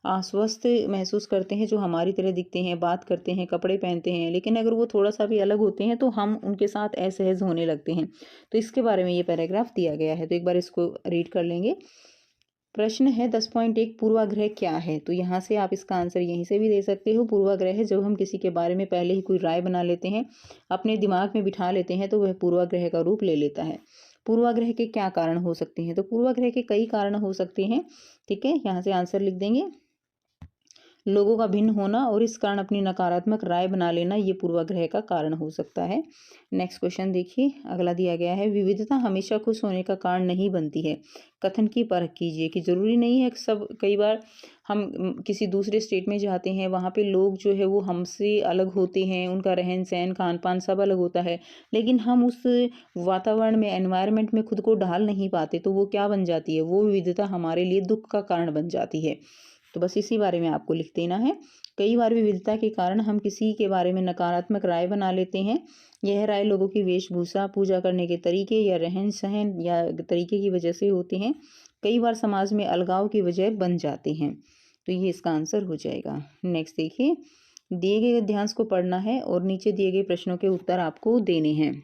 आश्वस्त महसूस करते हैं जो हमारी तरह दिखते हैं, बात करते हैं, कपड़े पहनते हैं, लेकिन अगर वो थोड़ा सा भी अलग होते हैं तो हम उनके साथ असहज होने लगते हैं। तो इसके बारे में ये पैराग्राफ दिया गया है, तो एक बार इसको रीड कर लेंगे। प्रश्न है 10.1, पूर्वाग्रह क्या है। तो यहाँ से आप इसका आंसर यहीं से भी दे सकते हो। पूर्वाग्रह है जब हम किसी के बारे में पहले ही कोई राय बना लेते हैं, अपने दिमाग में बिठा लेते हैं, तो वह पूर्वाग्रह का रूप ले लेता है। पूर्वाग्रह के क्या कारण हो सकते हैं। तो पूर्वाग्रह के कई कारण हो सकते हैं। ठीक है, यहाँ से आंसर लिख देंगे। लोगों का भिन्न होना और इस कारण अपनी नकारात्मक राय बना लेना, ये पूर्वाग्रह का कारण हो सकता है। नेक्स्ट क्वेश्चन देखिए, अगला दिया गया है, विविधता हमेशा खुश होने का कारण नहीं बनती है। कथन की परख कीजिए कि जरूरी नहीं है कि सब, कई बार हम किसी दूसरे स्टेट में जाते हैं, वहाँ पे लोग जो है वो हमसे अलग होते हैं, उनका रहन सहन, खान पान सब अलग होता है, लेकिन हम उस वातावरण में, एनवायरनमेंट में खुद को ढाल नहीं पाते, तो वो क्या बन जाती है, वो विविधता हमारे लिए दुख का कारण बन जाती है। तो बस इसी बारे में आपको लिख देना है। कई बार विविधता के कारण हम किसी के बारे में नकारात्मक राय बना लेते हैं। यह राय लोगों की वेशभूषा, पूजा करने के तरीके या रहन सहन या तरीके की वजह से होते हैं। कई बार समाज में अलगाव की वजह बन जाते हैं। तो ये इसका आंसर हो जाएगा। नेक्स्ट देखिए, दिए गए गद्यांश को पढ़ना है और नीचे दिए गए प्रश्नों के उत्तर आपको देने हैं।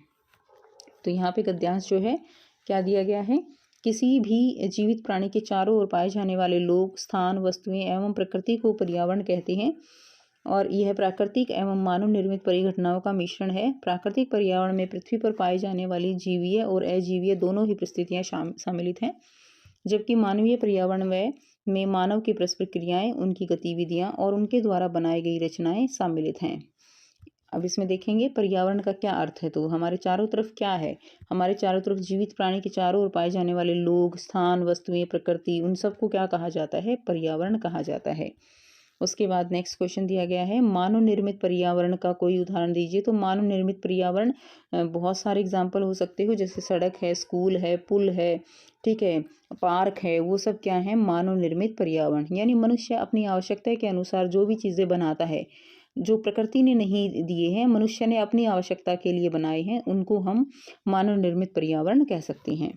तो यहाँ पे गद्यांश जो है क्या दिया गया है, किसी भी जीवित प्राणी के चारों ओर पाए जाने वाले लोग, स्थान, वस्तुएं एवं प्रकृति को पर्यावरण कहते हैं और यह प्राकृतिक एवं मानव निर्मित परिघटनाओं का मिश्रण है। प्राकृतिक पर्यावरण में पृथ्वी पर पाई जाने वाली जीवीय और अजीवीय दोनों ही परिस्थितियां सम्मिलित हैं, जबकि मानवीय पर्यावरण में मानव की परस्पर क्रियाएं, उनकी गतिविधियां और उनके द्वारा बनाई गई रचनाएं सम्मिलित हैं। अब इसमें देखेंगे पर्यावरण का क्या अर्थ है। तो हमारे चारों तरफ क्या है, हमारे चारों तरफ जीवित प्राणी के चारों ओर पाए जाने वाले लोग, स्थान, वस्तुएं, प्रकृति, उन सबको क्या कहा जाता है, पर्यावरण कहा जाता है। उसके बाद नेक्स्ट क्वेश्चन दिया गया है, मानव निर्मित पर्यावरण का कोई उदाहरण दीजिए। तो मानव निर्मित पर्यावरण बहुत सारे एग्जाम्पल हो सकते हो, जैसे सड़क है, स्कूल है, पुल है, ठीक है, पार्क है, वो सब क्या है, मानव निर्मित पर्यावरण। यानी मनुष्य अपनी आवश्यकता के अनुसार जो भी चीज़ें बनाता है, जो प्रकृति ने नहीं दिए हैं, मनुष्य ने अपनी आवश्यकता के लिए बनाए हैं, उनको हम मानव निर्मित पर्यावरण कह सकते हैं।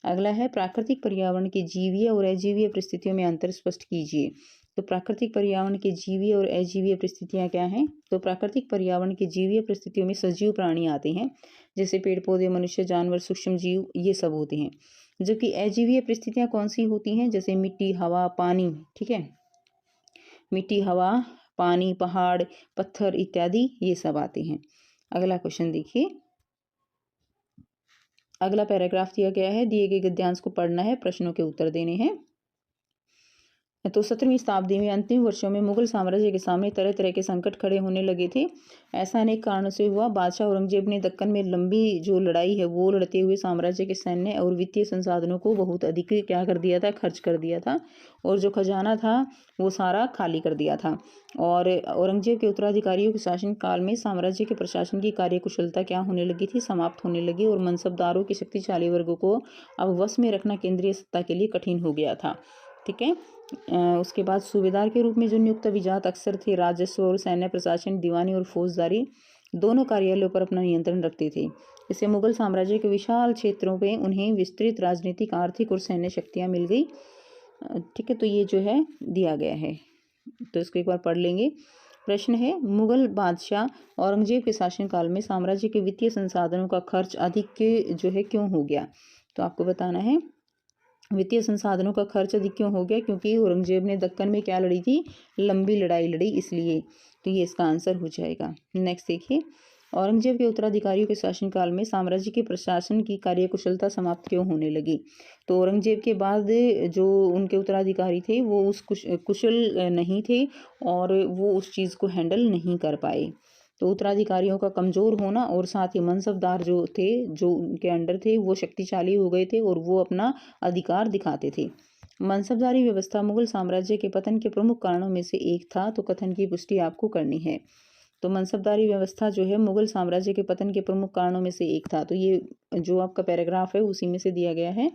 अगला है, प्राकृतिक पर्यावरण की जीवीय और अजीवीय परिस्थितियों में अंतर स्पष्ट कीजिए। तो प्राकृतिक पर्यावरण के जीवीय और अजीवीय परिस्थितियाँ क्या हैं? तो प्राकृतिक पर्यावरण के जीवीय परिस्थितियों में सजीव प्राणी आते हैं, जैसे पेड़ पौधे, मनुष्य, जानवर, सूक्ष्म जीव, ये सब होते हैं। जबकि अजीवीय परिस्थितियाँ कौन सी होती हैं? जैसे मिट्टी, हवा, पानी, ठीक है, मिट्टी, हवा, पानी, पहाड़, पत्थर इत्यादि ये सब आते हैं। अगला क्वेश्चन देखिए, अगला पैराग्राफ दिया गया है, दिए गए गद्यांश को पढ़ना है, प्रश्नों के उत्तर देने हैं। तो 17वीं शताब्दी में अंतिम वर्षों में मुगल साम्राज्य के सामने तरह तरह के संकट खड़े होने लगे थे। ऐसा अनेक कारणों से हुआ। बादशाह औरंगजेब ने दक्कन में लंबी जो लड़ाई है वो लड़ते हुए साम्राज्य के सैन्य और वित्तीय संसाधनों को बहुत अधिक क्या कर दिया था, खर्च कर दिया था, और जो खजाना था वो सारा खाली कर दिया था। और औरंगजेब के उत्तराधिकारियों के शासन काल में साम्राज्य के प्रशासन की कार्यकुशलता क्या होने लगी थी, समाप्त होने लगी, और मनसबदारों के शक्तिशाली वर्गों को अब वश में रखना केंद्रीय सत्ता के लिए कठिन हो गया था। ठीक है। उसके बाद सूबेदार के रूप में जो नियुक्त विजात अक्सर थे, राजस्व और सैन्य प्रशासन, दीवानी और फौजदारी दोनों कार्यालयों पर अपना नियंत्रण रखते थे। इससे मुगल साम्राज्य के विशाल क्षेत्रों पे उन्हें विस्तृत राजनीतिक, आर्थिक और सैन्य शक्तियाँ मिल गई। ठीक है, तो ये जो है दिया गया है, तो इसको एक बार पढ़ लेंगे। प्रश्न है, मुगल बादशाह औरंगजेब के शासनकाल में साम्राज्य के वित्तीय संसाधनों का खर्च अधिक जो है क्यों हो गया? तो आपको बताना है वित्तीय संसाधनों का खर्च अधिक क्यों हो गया? क्योंकि औरंगजेब ने दक्कन में क्या लड़ी थी, लंबी लड़ाई लड़ी, इसलिए। तो ये इसका आंसर हो जाएगा। नेक्स्ट देखिए, औरंगजेब के उत्तराधिकारियों के शासनकाल में साम्राज्य के प्रशासन की कार्यकुशलता समाप्त क्यों होने लगी? तो औरंगजेब के बाद जो उनके उत्तराधिकारी थे वो उस कुशल नहीं थे और वो उस चीज़ को हैंडल नहीं कर पाए। तो उत्तराधिकारियों का कमज़ोर होना और साथ ही मनसबदार जो थे, जो उनके अंडर थे, वो शक्तिशाली हो गए थे और वो अपना अधिकार दिखाते थे। मनसबदारी व्यवस्था मुगल साम्राज्य के पतन के प्रमुख कारणों में से एक था, तो कथन की पुष्टि आपको करनी है। तो मनसबदारी व्यवस्था जो है मुगल साम्राज्य के पतन के प्रमुख कारणों में से एक था, तो ये जो आपका पैराग्राफ है उसी में से दिया गया है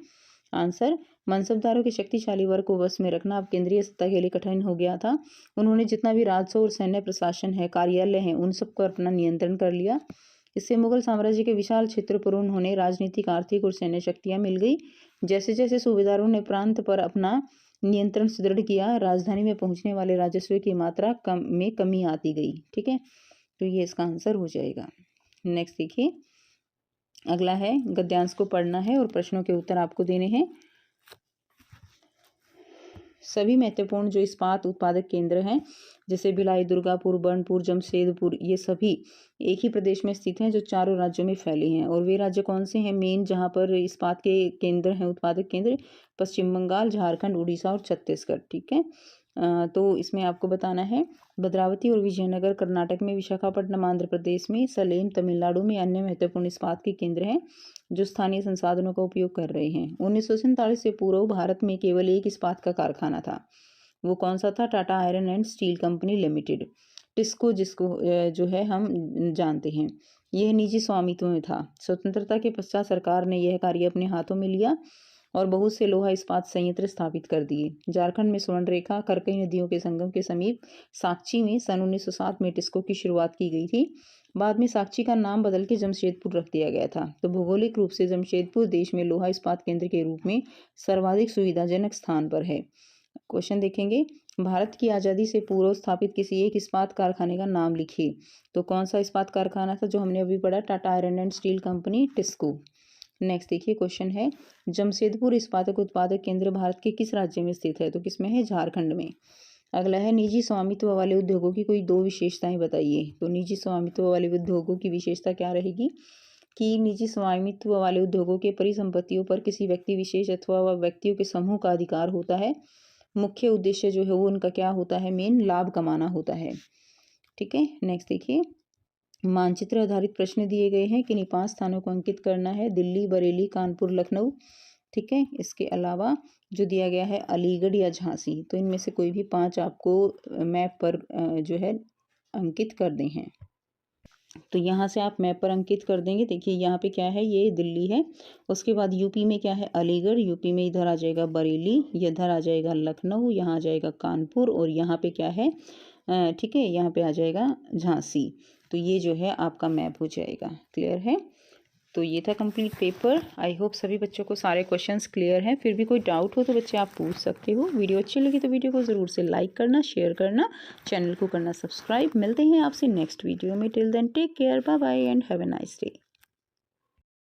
आंसर। मनसबदारों के शक्तिशाली वर्ग को वश में रखना अब केंद्रीय सत्ता के लिए कठिन हो गया था। उन्होंने जितना भी राजस्व और सैन्य प्रशासन है, कार्यालय हैं, उन सबको अपना नियंत्रण कर लिया। इससे मुगल साम्राज्य के विशाल क्षेत्र पर उन्होंने राजनीतिक, आर्थिक और सैन्य शक्तियां मिल गई। जैसे जैसे सूबेदारों ने प्रांत पर अपना नियंत्रण सुदृढ़ किया, राजधानी में पहुंचने वाले राजस्व की मात्रा में कमी आती गई। ठीक है, तो ये इसका आंसर हो जाएगा। नेक्स्ट देखिए, अगला है, गद्यांश को पढ़ना है और प्रश्नों के उत्तर आपको देने हैं। सभी महत्वपूर्ण जो इस्पात उत्पादक केंद्र हैं, जैसे भिलाई, दुर्गापुर, बर्नपुर, जमशेदपुर, ये सभी एक ही प्रदेश में स्थित हैं, जो चारों राज्यों में फैले हैं। और वे राज्य कौन से हैं मेन जहाँ पर इस्पात के केंद्र हैं, उत्पादक केंद्र? पश्चिम बंगाल, झारखंड, उड़ीसा और छत्तीसगढ़। ठीक है, तो इसमें आपको बताना है, भद्रावती और विजयनगर कर्नाटक में, विशाखापट्टनम आंध्र प्रदेश में, सलेम तमिलनाडु में अन्य महत्वपूर्ण इस्पात के केंद्र हैं जो स्थानीय संसाधनों का उपयोग कर रहे हैं। 1947 से पूर्व भारत में केवल एक इस्पात का कारखाना था। वो कौन सा था? Tata iron and steel company limited, TISCO, जिसको जो है हम जानते हैं। यह निजी स्वामित्व में था। स्वतंत्रता के पश्चात सरकार ने यह कार्य अपने हाथों में लिया और बहुत से लोहा इस्पात संयंत्र स्थापित कर दिए। झारखंड में स्वर्णरेखा, करकई नदियों के संगम के समीप साकची में सन 1907 में टिस्को की शुरुआत की गई थी। बाद में साकची का नाम बदल के जमशेदपुर रख दिया गया था। तो भौगोलिक रूप से जमशेदपुर देश में लोहा इस्पात केंद्र के रूप में सर्वाधिक सुविधाजनक स्थान पर है। क्वेश्चन देखेंगे, भारत की आज़ादी से पूर्व स्थापित किसी एक इस्पात कारखाने का नाम लिखिए। तो कौन सा इस्पात कारखाना था जो हमने अभी पढ़ा? Tata iron and steel company, TISCO. Next देखिए, क्वेश्चन है, जमशेदपुर इस्पात उत्पादक केंद्र भारत के किस राज्य में स्थित है? तो किसमें है? झारखंड में। अगला है, निजी स्वामित्व वाले उद्योगों की कोई दो विशेषताएं बताइए। तो निजी स्वामित्व वाले उद्योगों की विशेषता क्या रहेगी कि निजी स्वामित्व वाले उद्योगों के परिसंपत्तियों पर किसी व्यक्ति विशेष अथवा व्यक्तियों के समूह का अधिकार होता है। मुख्य उद्देश्य जो है वो उनका क्या होता है? मेन लाभ कमाना होता है। ठीक है, नेक्स्ट देखिए, मानचित्र आधारित प्रश्न दिए गए हैं, किन्हीं 5 स्थानों को अंकित करना है। दिल्ली, बरेली, कानपुर, लखनऊ। ठीक है, इसके अलावा जो दिया गया है अलीगढ़ या झांसी। तो इनमें से कोई भी 5 आपको मैप पर जो है अंकित कर दें हैं। तो यहाँ से आप मैप पर अंकित कर देंगे। देखिए यहाँ पे क्या है, ये दिल्ली है। उसके बाद यूपी में क्या है? अलीगढ़। यूपी में इधर आ जाएगा बरेली, इधर आ जाएगा लखनऊ, यहाँ आ जाएगा कानपुर, और यहाँ पे क्या है, ठीक है, यहाँ पे आ जाएगा झांसी। तो ये जो है आपका मैप हो जाएगा। क्लियर है? तो ये था कंप्लीट पेपर। आई होप सभी बच्चों को सारे क्वेश्चंस क्लियर हैं। फिर भी कोई डाउट हो तो बच्चे आप पूछ सकते हो। वीडियो अच्छी लगी तो वीडियो को ज़रूर से लाइक करना, शेयर करना, चैनल को करना सब्सक्राइब। मिलते हैं आपसे नेक्स्ट वीडियो में। Till then take care, bye bye and have a nice day.